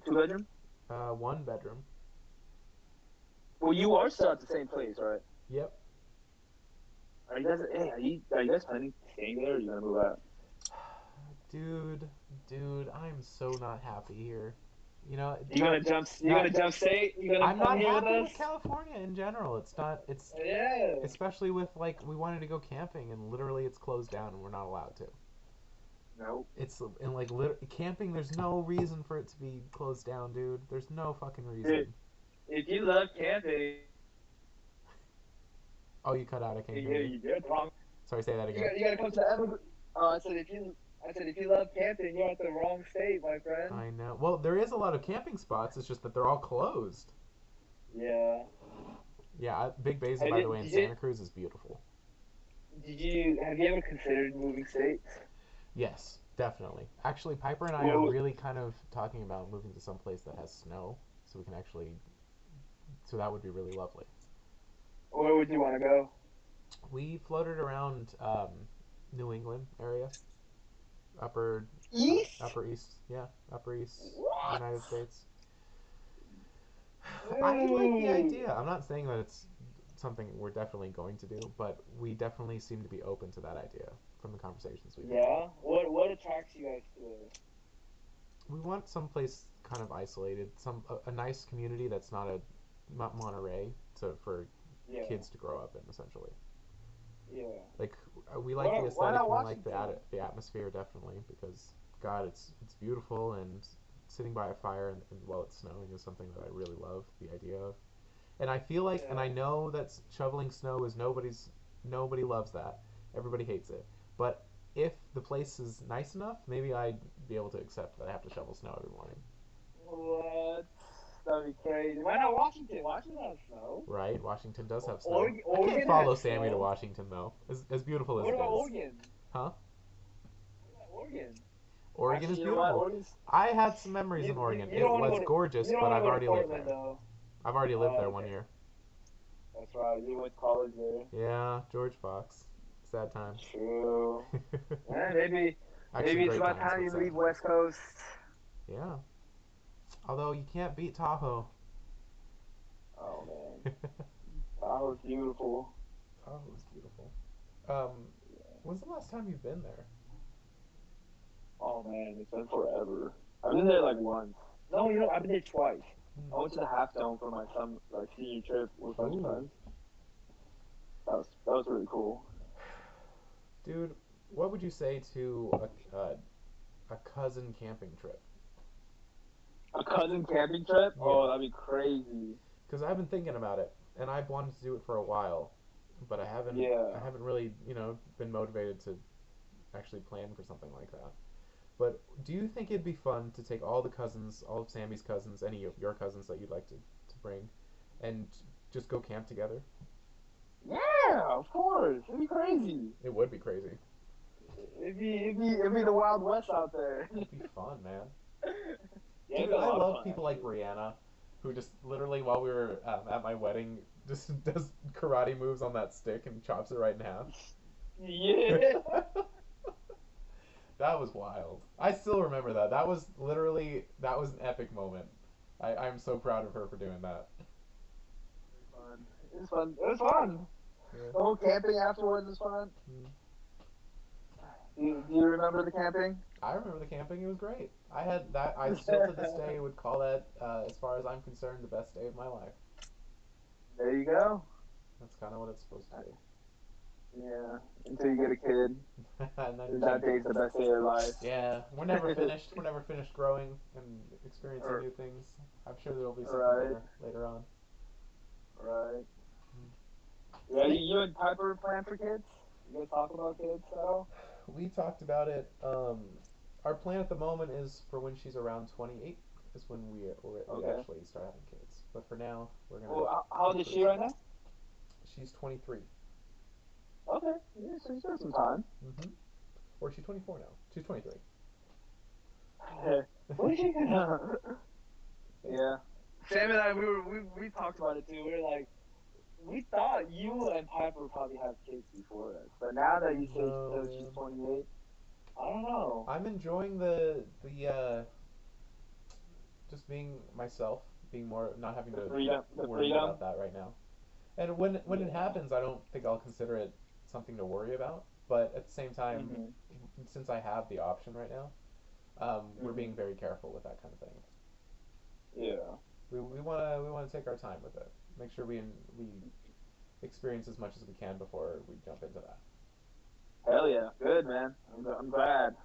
Two bedroom? One bedroom. Well, you are still at the same place, right? Yep. Are you guys? Hey, are you guys planning to staying there? Or are you gonna move out? Dude, I'm so not happy here. You know, You gonna jump? You not gonna jump state? You gonna I'm come not here with happy us? with California in general. It's not. It's Yeah. especially with like we wanted to go camping and literally it's closed down and we're not allowed to. Nope. It's and like camping. There's no reason for it to be closed down, dude. There's no fucking Dude, reason. if you love camping, Oh, you cut out. I can't hear you. you're the wrong. Sorry, say that You again. got, you got to come to the Everglades. I said if you love camping, you're at the wrong state, my friend. I know. Well, there is a lot of camping spots. It's just that they're all closed. Yeah. Yeah, Big Basin, Have by you, the way, in did you, Santa Cruz is beautiful. have you ever considered moving states? Yes, definitely. Actually, Piper and I are Well, really kind of talking about moving to some place that has snow, so we can actually. So that would be really lovely. where would you want to go? We floated around New England area, upper East? upper east, yeah, upper east What? United States. I like the Dude. idea. I'm not saying that it's something we're definitely going to do, but we definitely seem to be open to that idea from the conversations we've had. Yeah. What attracts you guys to it? We want someplace kind of isolated, a nice community that's not Monterey for Yeah. kids to grow up in essentially. Yeah. Like we like the Why aesthetic not and we like Washington? the atmosphere definitely because God, it's beautiful, and sitting by a fire and while it's snowing is something that I really love the idea of. And I feel like, and Yeah. I know that shoveling snow is nobody loves that. Everybody hates it. But if the place is nice enough, maybe I'd be able to accept that I have to shovel snow every morning. What? That'd be crazy. Why not Washington? Washington has snow. Right? Washington does have snow. Oregon, I can't Oregon has follow Sammy to snow. Washington though, as beautiful as What it about is. Oregon? Huh? What about Oregon? Oregon Actually, is you know what? beautiful. Oregon's I had some memories in Oregon. you It don't want to was go to gorgeous, you don't but want to I've go to already lived Portland there. though. I've already lived Oh, there one okay. year. That's right. You went to college there. Yeah, George Fox. Sad times. True. Yeah, maybe Actually, maybe it's great about times, time but you sad. leave West Coast. Yeah. Although you can't beat Tahoe. Oh man, that was beautiful. Tahoe's beautiful. Um, when's the last time you've been there? Oh man, it's been forever. I've been there like once. No, I've been there twice. I went to the Half Dome for my senior trip with a bunch of Ooh, friends. That was really cool. dude, what would you say to a cousin camping trip? A cousin camping trip? Yeah, Oh, that'd be crazy. because I've been thinking about it, and I've wanted to do it for a while, but I Yeah. haven't really been motivated to actually plan for something like that. But do you think it'd be fun to take all the cousins, all of Sammy's cousins, any of your cousins that you'd like to bring, and just go camp together? Yeah, of course. It'd be crazy. It would be crazy. It'd be the Wild West out there. It'd be fun, man. Yeah, it'd Dude, be a I lot of love fun people like actually. Brianna, who just literally while we were at my wedding just does karate moves on that stick and chops it right in half. Yeah. That was wild. I still remember that. That was an epic moment. I'm so proud of her for doing that. Fun. It was fun. It was fun. Yeah. The whole camping afterwards was fun. Mm. Do you remember the camping? I remember the camping. It was great. I had that. I still to this day would call that, as far as I'm concerned, the best day of my life. There you go. That's kind of what it's supposed to Yeah. Until you get a kid, be. And then that day's the best day of your life. yeah, we're never finished. We're never finished growing and experiencing R- new things. I'm sure there'll be something right. better later on. Right. Yeah. You and Piper plan for kids? You guys talk about kids at all? We talked about it. Our plan at the moment is for when she's around 28 is when we Okay. actually start having kids. But for now, we're gonna Well, how old keep is to she right now? She's 23. Okay. Yeah, so you got some time. Mm-hmm. Or she's 24 now. She's 23. What is she? Yeah. Yeah. Sam and I, we talked about it too. We were like, we thought you and Piper probably have kids before us, but now that you say No, she's man. 28, I don't know. I'm enjoying the just being myself, being more not having The to freedom, the worry freedom. about that right now. And when it Yeah. happens, I don't think I'll consider it something to worry about. But at the same time, Mhm. since I have the option right now, we're being Mhm. very careful with that kind of thing. Yeah. We wanna take our time with it. Make sure we experience as much as we can before we jump into that. Hell yeah. Good man. I'm glad.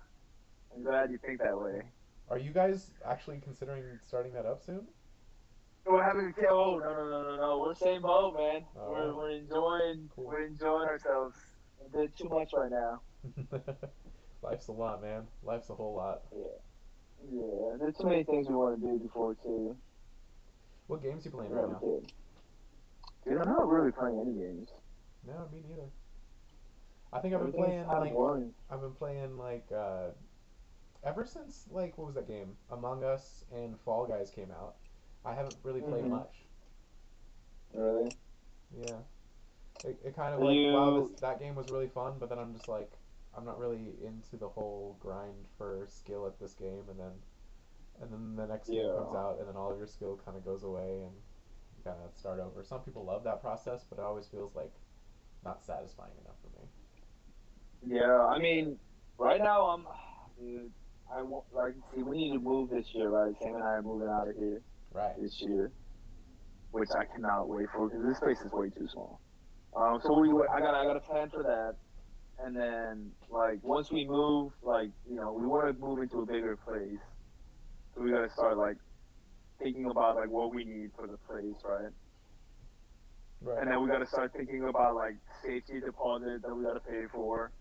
I'm glad you think that way. Are you guys actually considering starting that up soon? We're having a kid. Oh no. We're same boat, man. Oh, cool. We're enjoying ourselves. A bit too much right now. Life's a lot, man. Life's a whole lot. Yeah. Yeah. There's too many things we want to do before too. What games you playing We right have a now? kid. Dude, I'm not really playing any games. No, me neither. I think Everything's kind of boring. I've been playing like ever since like what was that game? Among Us and Fall Guys came out. I haven't really played Mhm. much. Really? Yeah. It kind of Are like wow, you? that game was really fun, but then I'm just like I'm not really into the whole grind for skill at this game, and then the next game comes Yeah. out, and then all of your skill kind of goes away, and you kind of start over. Some people love that process, but it always feels like not satisfying enough for me. Yeah. I mean, right now dude. I want like see we need to move this year, right? Sam and I are moving out of here Right. this year, which I cannot wait for because this place is way too small. So I got a plan for that, and then like once we move, like we want to move into a bigger place, so we gotta start like thinking about like what we need for the place, right? Right. And then we gotta start thinking about like safety deposit that we gotta pay for.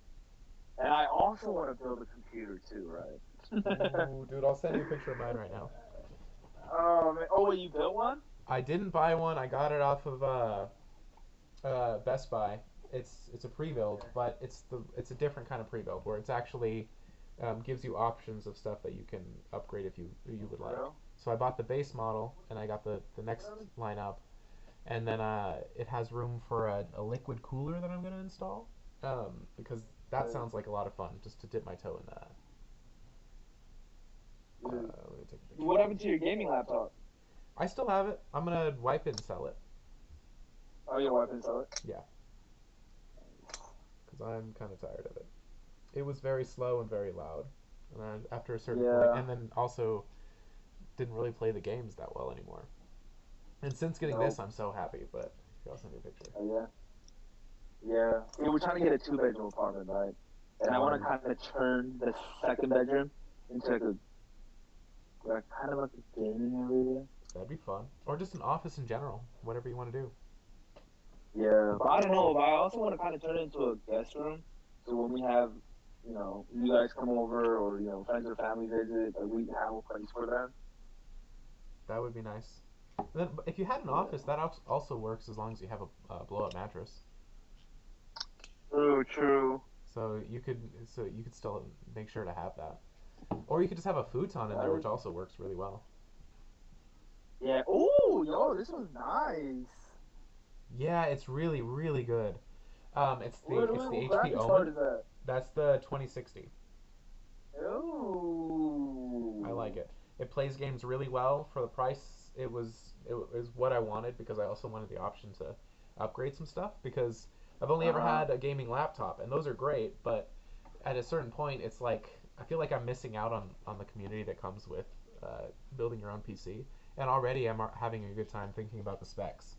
And I also want to build a computer too, right? Ooh, dude, I'll send you a picture of mine right now. Oh wait, you built one? I didn't buy one. I got it off of Best Buy. It's a pre-build, Okay. but it's a different kind of pre-build where it's actually gives you options of stuff that you can upgrade if you would For like. real? So I bought the base model and I got the next line up, and then it has room for a liquid cooler that I'm gonna install, because that Dude, sounds like a lot of fun just to dip my toe in that. dude. Let me take a picture What of happened to your gaming laptop? it. I still have it. I'm gonna wipe it and sell it. Oh, your wife installed it? Yeah, because I'm kind of tired of it. It was very slow and very loud, and after a certain point, Yeah. and then also didn't really play the games that well anymore. And since getting this, Nope. I'm so happy. But here, I'll send you a picture. Oh, yeah. Yeah. Yeah, we're trying to get a two-bedroom apartment, right? And I want to Um, kind of turn the second bedroom into like kind of like a gaming area. that'd be fun, or just an office in general, whatever you want to do. Yeah, but I don't know. But I also want to kind of turn it into a guest room. So when we have, you guys come over or friends or family visit, like we have a place for them. That would be nice. And then, if you had an Yeah. office, that also works as long as you have a blow-up mattress. True. True. So you could still make sure to have that, or you could just have a futon in there, which also works really well. Yeah. Oh, yo, this was nice. Yeah, it's really really good. It's the What, it's what, the what HP graphics card Omen. is that? That's the 2060. I like Oh. it. It plays games really well for the price. It was what I wanted because I also wanted the option to upgrade some stuff because I've only Uh ever huh. had a gaming laptop and those are great, but at a certain point it's like I feel like I'm missing out on the community that comes with building your own PC. And already I'm having a good time thinking about the specs.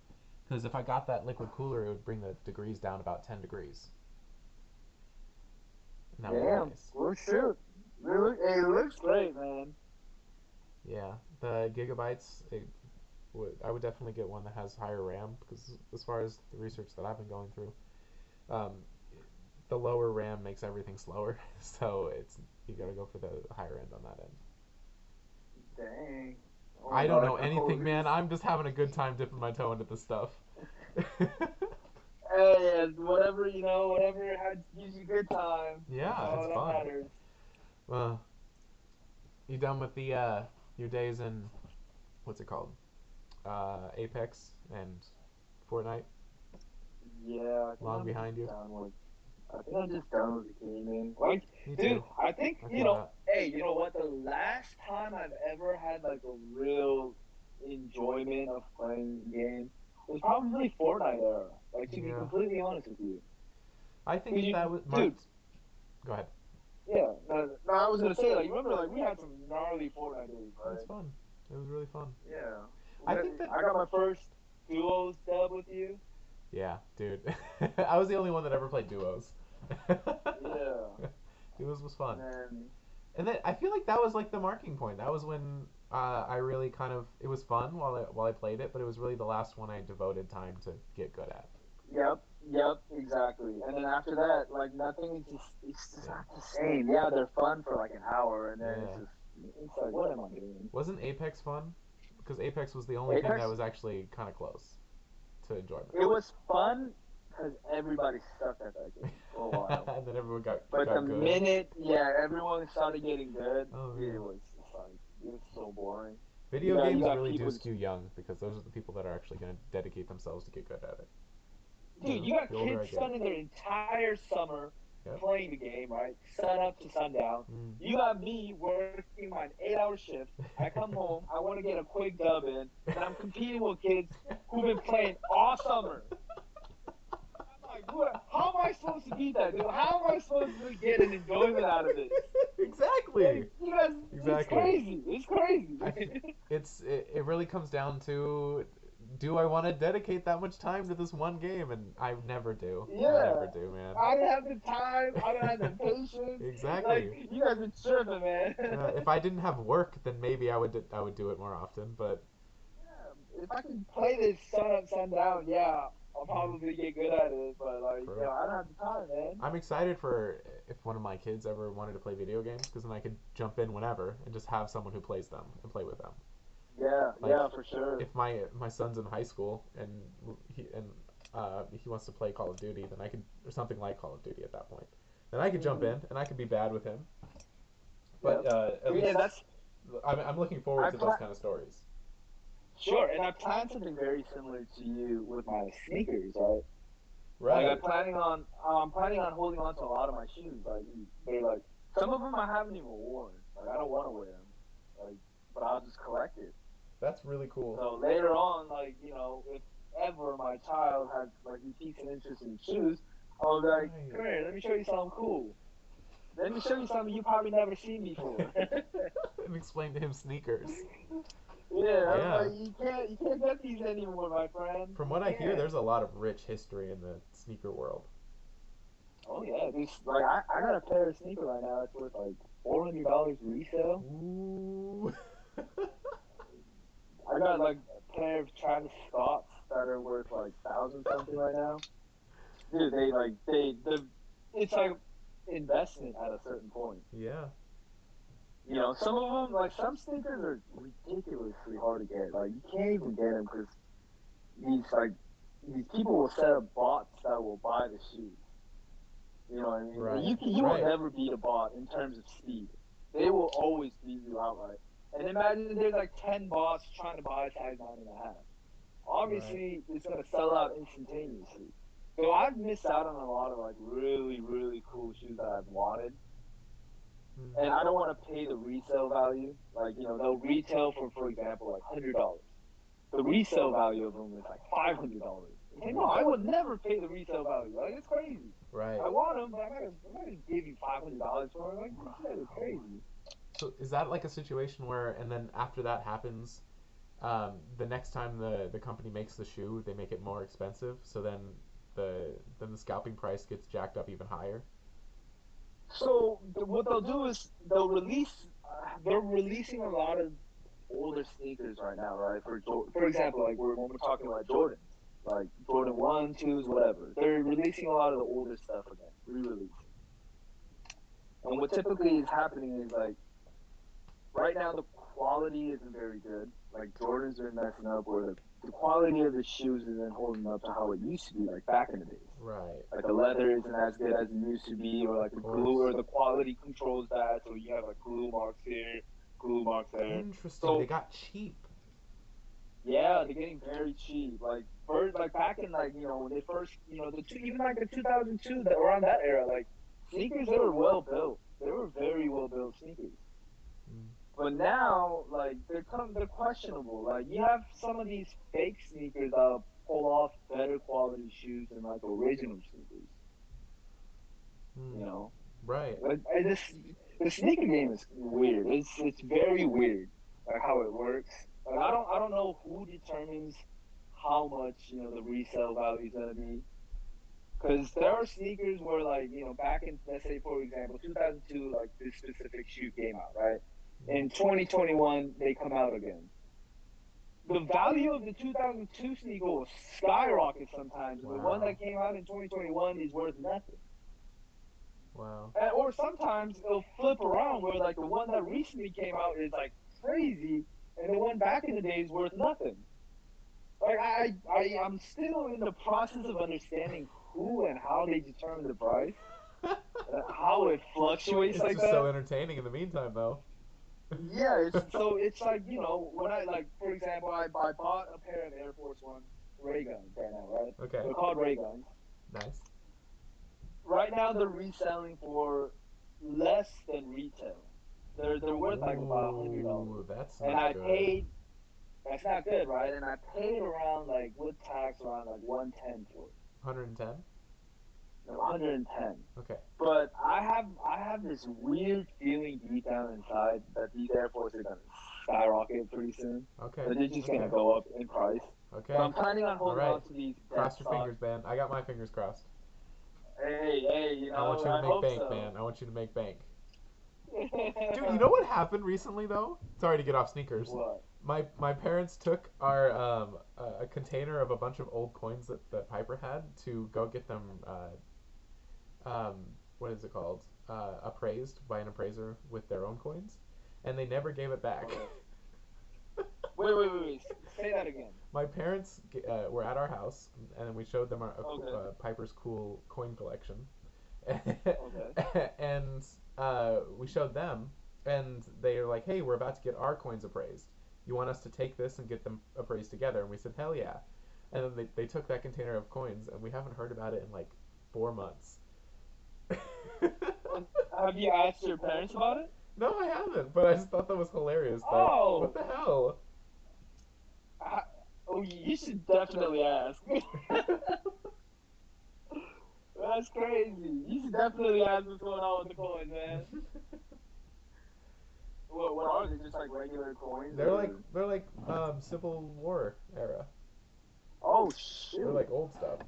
Because if I got that liquid cooler, it would bring the degrees down about 10 degrees, and that would be Damn. nice. Well, shoot. It looks great, man. Yeah, the gigabytes. I would definitely get one that has higher RAM because as far as the research that I've been going through, um, the lower RAM makes everything slower. So you got to go for the higher end on that end. Dang. Oh my I don't gosh. know Oh, anything, man. I'm just having a good time dipping my toe into this stuff. hey, whatever whatever gives you a good time. That's Yeah, it's all that fun. matters. Well, you done with the your days in what's it called? Apex and Fortnite Yeah, I think long I'm just behind you. done with. I think I'm just done with the gaming. Like, Me dude, too. I think I feel that. Hey, you know what? The last time I've ever had like a real enjoyment of playing a game was probably Fortnite era. Like, to be Yeah, completely honest with you, I think 'cause that was dude, marked. Go ahead. yeah. No, I was gonna say like, you remember like we had some gnarly Fortnite days, It was right? fun. It was really fun. Yeah. I think that. I got my first duos dub with you. Yeah, dude. I was the only one that ever played duos. Yeah. Duos was And fun, then and then I feel like that was like the marking point. That was when I really kind of it was fun while I played it, but it was really the last one I devoted time to get good at. Yep, exactly. And then after that, like nothing is it's just Yeah, not the same. Yeah, they're fun for like an hour, and then yeah. it's like, what am I doing? Wasn't Apex fun? Because Apex was the only thing that Apex, was actually kind of close to enjoyment. it was fun because everybody sucked at that game for a while. And then everyone got But the got good. minute, yeah, everyone started getting good, Oh it man. was just like it was so boring. Video You games got really do people, skew young because those are the people that are actually going to dedicate themselves to get good at it. dude. You got The older kids I get. spending their entire summer Yep. playing the game, right? Sun up to sundown. Mm. You got me working my 8-hour shift. I come home, I want to get a quick dub in, and I'm competing with kids who've been playing all summer. I'm like, how am I supposed to beat that, dude? How am I supposed to get an enjoyment out of this? Exactly. Like, you guys, it's Exactly. crazy. It's crazy. I th- it really comes down to do I want to dedicate that much time to this one game? And I never do. I Yeah. never do, man. I don't have the time. I don't have the patience. Like Exactly. you guys are tripping, man. If I didn't have work, then maybe I would do it more often. But Yeah, if I can play this sun up, sun down, yeah, I'll mm, probably get good at it. But like, true. I don't have the time, man. I'm excited for if one of my kids ever wanted to play video games, because then I could jump in whenever and just have someone who plays them and play with them. Yeah, Like yeah, for sure. if my son's in high school and he wants to play Call of Duty, then I could, or something like Call of Duty at that point. Then I could jump Mm-hmm. in and I could be bad with him. Yeah, But at yeah. least That's I'm looking forward I to those plan. kind of stories. Sure, and I plan something very similar to you with my sneakers, right? Like Right. I'm planning on holding on to a lot of my shoes. Like they're like some of them I haven't even worn. Like I don't want to wear them. Like, but I'll just collect it. That's really cool. So later on, like if ever my child has like he takes an interest in shoes, I'll be like, Right. come here, let me show you something cool. Let me show you something you probably never seen before. And explain to him sneakers. Yeah, I'm Yeah. like you can't get these anymore, my friend. From You what I hear, can't. there's a lot of rich history in the sneaker world. Oh yeah, this like I got a pair of sneakers right now. It's worth like $400 resale. Ooh. I got like a pair of Travis Scotts that are worth like thousand something right now. Dude, it's like investment at a certain point. Yeah. Some of them like some sneakers are ridiculously hard to get. Like you can't even get them because these like these people will set up bots that will buy the shoes. You know what I mean? Right. And you will Right. never beat a bot in terms of speed. They will always beat you outright. And imagine there's like 10 bots trying to buy a size 9.5. Right. Obviously, it's gonna sell out instantaneously. So I've missed out on a lot of like really really cool shoes that I've wanted, and I don't want to pay the resale value. Like they'll retail for example like $100. The resale value of them is like $500. No, I would never pay the resale value. Like it's crazy. Right. I want them, but I'm not gonna give you $500 for them. Like you guys are crazy. So is that like a situation where, and then after that happens, the next time the company makes the shoe, they make it more expensive. So then the scalping price gets jacked up even higher. So what they'll do is they'll release. They're releasing a lot of older sneakers right now, right? For example, like when we're talking about Jordans, like Jordan 1, 2s, whatever. They're releasing a lot of the older stuff again, re-releasing. And what typically is happening is like right now the quality isn't very good. Like Jordans are messing up, where the quality of the shoes isn't holding up to how it used to be, like back in the days. Right. Like the leather isn't as good as it used to be, or like Of the course. glue or the quality controls that, so you have like glue marks here, glue marks there. Interesting. They So got cheap. yeah, they're getting very cheap. Like first, like back in like when they first even like the 2002 that around that era, like sneakers they were well built. They were very well built sneakers. Mm. But now, like they're questionable. Like you have some of these fake sneakers that pull off better quality shoes than like original sneakers. Mm. You know, Right. like the sneaker game is weird. It's very weird, like how it works. Like I don't know who determines how much the resale value is gonna be. Because there are sneakers where like back in let's say for example 2002 like this specific shoe came out right. Mm. In 2021 they come out again. The value of the 2002 sneaker will skyrocket sometimes, and the one Wow. that came out in 2021 is worth nothing. Wow. Or sometimes it'll flip around where like the one that recently came out is like crazy, and the one back in the day is worth nothing. Like I'm still in the process of understanding who and how they determine the price, and how it fluctuates It's like just so that. entertaining in the meantime, though. Yeah, it's like when I like for example I bought a pair of Air Force One Ray Guns right now, right? Okay. They're called Ray Guns. Nice. Right now they're reselling for less than retail. They're worth like about $100, Ooh, that's and not I good. paid. That's not good, right? And I paid around like with tax around like 110 for it. 110. 110. Okay. But I have this weird feeling deep down inside that these Air Forces are gonna skyrocket pretty soon. Okay. That they're just gonna Okay. go up in price. Okay. So I'm planning on All holding right. on to these debt Cross your stocks. fingers, man. I got my fingers crossed. Hey, I want you to I make hope bank, so. man. I want you to make bank. Dude, you know what happened recently though? Sorry to get off sneakers. What? My parents took our a container of a bunch of old coins that Piper had to go get them um what is it called appraised by an appraiser with their own coins, and they never gave it back. Okay. Wait. Say that again. My parents were at our house, and then we showed them Okay. Piper's cool coin collection, Okay. and we showed them, and they were like, "Hey, we're about to get our coins appraised. You want us to take this and get them appraised together?" And we said, "Hell yeah!" And then they took that container of coins, and we haven't heard about it in like 4 months. Have you asked your parents about it? No, I haven't, but I just thought that was hilarious. That what Oh, the hell? I, oh, you should definitely ask. That's crazy. You should definitely ask what's going on with the coins, man. What are they? Just like regular coins, or? They're like Civil War era. Oh They're shoot! like old stuff.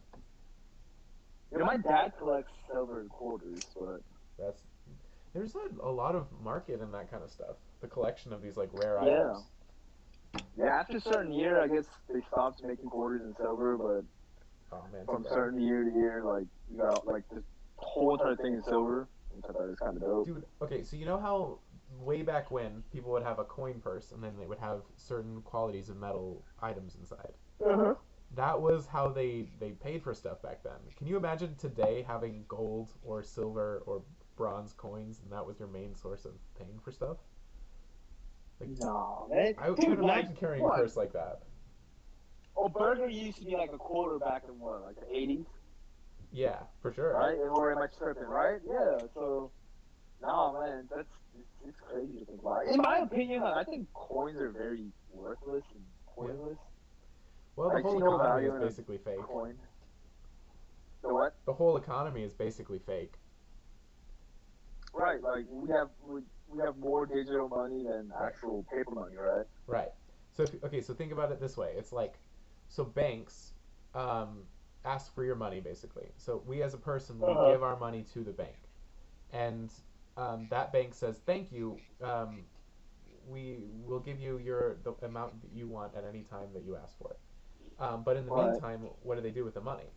My dad collects silver quarters, but That's there's a lot of market in that kind of stuff. The collection of these like rare yeah, items. yeah. After a certain year, I guess they stopped making quarters in silver, but Oh man, too from bad. certain year to year, like you got like this whole entire thing in silver, which I thought was kind of dope. Dude, okay, so you know how way back when people would have a coin purse and then they would have certain qualities of metal items inside. Uh-huh. That was how they paid for stuff back then. Can you imagine today having gold or silver or bronze coins and that was your main source of paying for stuff? Like No, man, I could dude, like imagine carrying a what? purse like that. Oh, burger used to be like a quarter back in what, like the '80s, Yeah, for sure. right? Or am I tripping? Right? Yeah. So, no, man, it's crazy to think about. In my opinion, like, I think coins are very worthless and Yeah. pointless. Well, the I whole see no economy value is in a basically fake. coin. The what? The whole economy is basically fake. Right. Like we have more digital money than Right. actual paper money, right? Right. So okay, so think about it this way. It's like so banks um, ask for your money basically. So we as a person we Uh-huh. give our money to the bank, and that bank says thank you. We will give you the amount that you want at any time that you ask for it. But in the Right. meantime, what do they do with the money?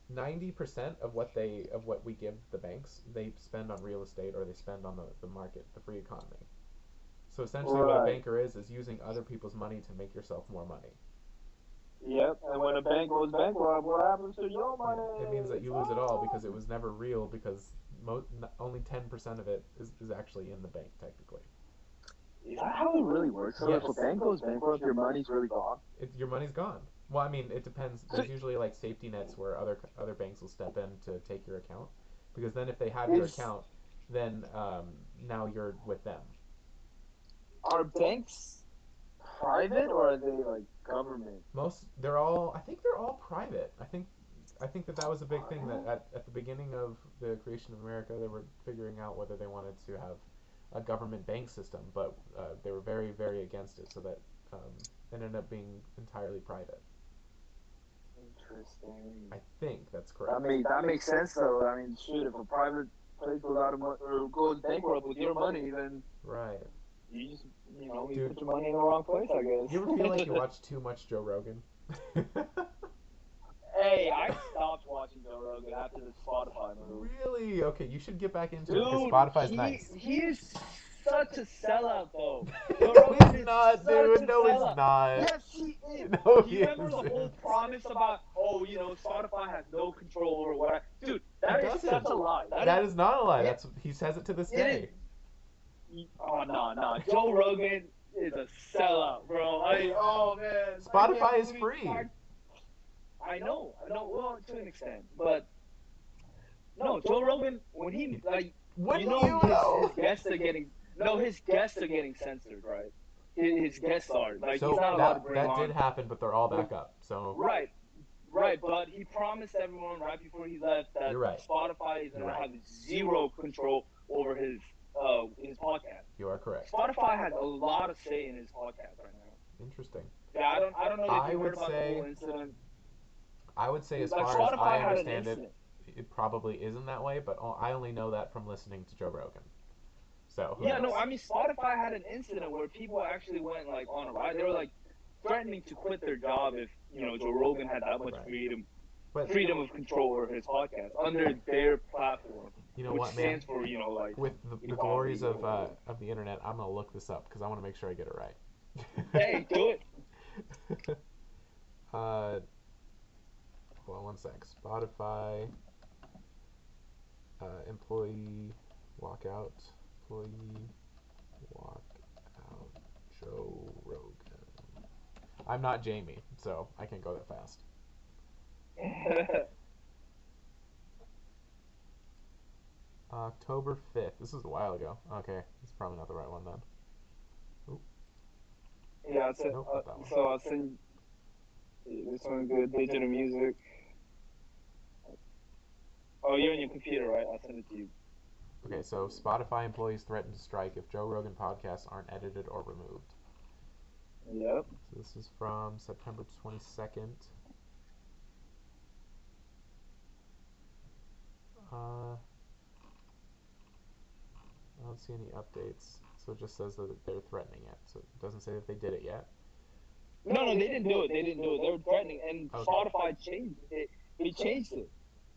90% of what we give the banks, they spend on real estate or they spend on the market, the free economy. So essentially, what a Right. banker is using other people's money to make yourself more money. Yep. And when a bank goes bankrupt, what happens to your Yeah, it means money? that you lose it all Oh. because it was never real because only 10% of it is actually in the bank technically. Is that how it really works? So if a Yes, bank goes bankrupt, your money's really gone. your money's gone. Well, I mean, it depends. So There's usually like safety nets where other banks will step in to take your account, because then if they have your is account, then now you're with them. are banks private or are they like government? They're all. I think they're all private. I think that was a big thing that at the beginning of the creation of America, they were figuring out whether they wanted to have a government bank system, but they were very, very against it, so that it ended up being entirely private. Interesting. I think that's I correct. mean, that makes sense though. I mean, shoot, if a private place goes out of money or goes bankrupt with your money, then Right. you just, you Dude, put your money in the wrong place, I you ever feel like you guess. watch too much Joe Rogan? Hey, I stopped watching Joe Rogan after the Spotify move. Really? Okay, you should get back into it because Dude, Spotify's he nice. he is such a sellout though. Joe No, Rogan he's is not, such dude. a No, he's sellout. not. Yes, he is. No, Do he you remember the isn't. whole promise about, oh, Spotify has no control over what I dude, It that is such doesn't. a lie. That is not a lie. It That's he says it to this it is day. oh no. Joe Rogan is a sellout, bro. Oh man, I can't Spotify is believe free. I know, well to an extent. But no, Joe Rogan when he like Wouldn't you know? his guests are getting no, his guests are getting censored, right? His guests are like he's So not allowed to bring that did on happen, but they're all like back up. So right, right. But he promised everyone right before he left that you're right. Spotify is You're gonna right. have zero control over his podcast. You are correct. Spotify has a lot of say in his podcast right now. Interesting. Yeah, I don't know if I you heard would about the whole say, incident. as Like far as I Spotify had an understand it, incident. it probably isn't that way. But I only know that from listening to Joe Rogan. So who Yeah, no, knows? I mean Spotify had an incident where people actually went like on a ride. They were like threatening to quit their job if Joe Rogan had that much Right. freedom But freedom of control over his podcast under their platform, you know which what, man? stands for like With the glories equality or whatever. of the internet, I'm gonna look this up because I want to make sure I get it right. Hey, do it. uh, hold on one sec. Spotify employee walkout. Employee walkout. Joe Rogan. I'm not Jamie, so I can't go that fast. October 5th. This is a while ago. Okay, it's probably not the right one then. Oop, Yeah, nope, not that one. so I'll send this one good digital music. Oh, you're on your computer, right? I'll send it to you. Okay, so Spotify employees threaten to strike if Joe Rogan podcasts aren't edited or removed. Yep. So this is from September 22nd. I don't see any updates. So it just says that they're threatening it. So it doesn't say that they did it yet. No, they didn't do it. They didn't do it. They were threatening, and Okay. Spotify changed it. He changed it.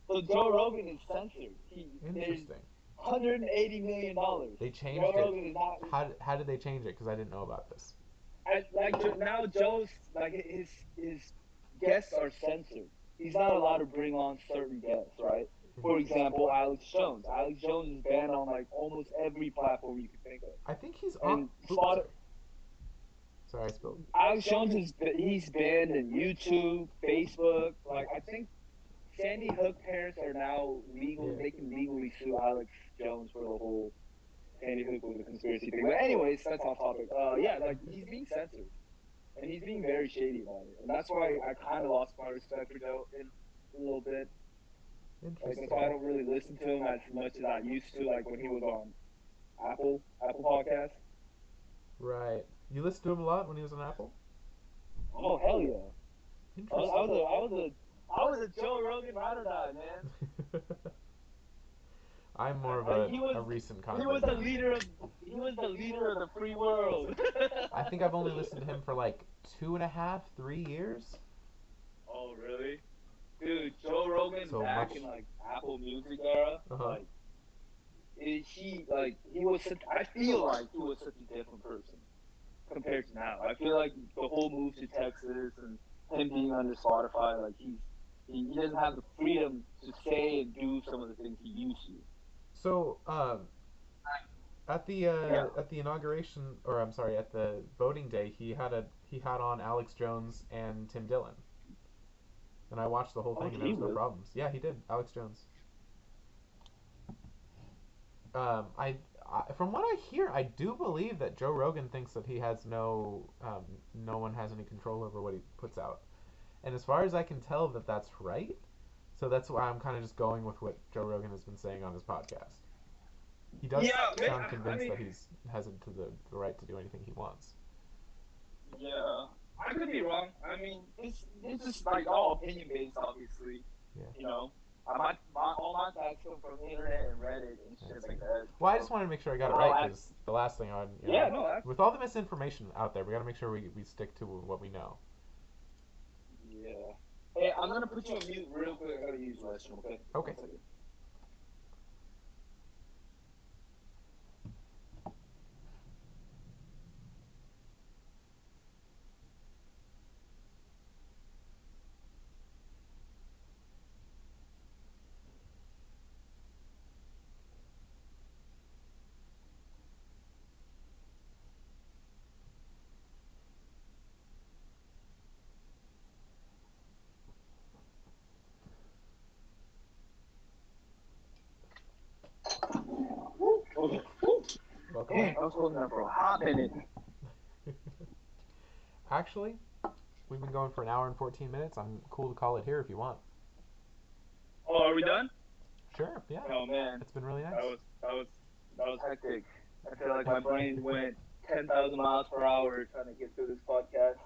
So Joe Rogan is censored. There's Interesting. $180 million. They changed Joe it. Rogan is not. How did they change it? Because I didn't know about this. Now Joe's like his guests are censored. He's not allowed to bring on certain guests, right? For example, Alex Jones. Alex Jones is banned on like almost every platform you can think of. I think he's on. And Oops, sorry, I spilled. Alex Jones he's banned in YouTube, Facebook. Like I think Sandy Hook parents are now legal. Yeah. They can legally sue Alex Jones for the whole Sandy Hook with the conspiracy thing. But anyways, that's off topic. Yeah, like he's being censored, and he's being very shady about it, and that's why I kind of lost my respect for Joe in a little bit. Like Interesting. that's why I don't really listen to him as much as I used to. Like when he was on Apple Podcast. Right. You listened to him a lot when he was on Apple? Oh hell yeah! Interesting. I was a Joe Rogan ride or die, man. I'm more of a recent convert. He was the leader of the free world. I think I've only listened to him for like 2.5, 3 years. Oh really? Dude, Joe Rogan So back much- in like Apple Music era, Uh-huh. he was such, I feel like he was such a different person compared to now. I feel like the whole move to Texas and him being under Spotify, like he doesn't have the freedom to say and do some of the things he used to. So, at the inauguration, or I'm sorry, at the voting day, he had on Alex Jones and Tim Dillon, and I watched the whole thing, and there was no problems. Yeah, he did. Alex Jones. From what I hear, I do believe that Joe Rogan thinks that he has no one has any control over what he puts out, and as far as I can tell, that's right. So that's why I'm kind of just going with what Joe Rogan has been saying on his podcast. He does sound convinced that he's has the right to do anything he wants. Yeah, I could be wrong. I mean, it's just like all opinion based, obviously. Yeah. You know, all my facts come from the internet and Reddit and shit like that. Well, I just wanted to make sure I got it right because the last thing on with all the misinformation out there, we got to make sure we stick to what we know. Yeah. Hey, I'm gonna put you on mute real quick. I gotta use the restroom. Okay. Okay. Welcome. Hey, I was holding that for a hot minute. Actually, we've been going for an hour and 14 minutes. I'm cool to call it here if you want. Oh, are we done? Sure. Yeah. Oh man, it's been really nice. That was hectic. I feel like my brain went 10,000 miles per hour trying to get through this podcast.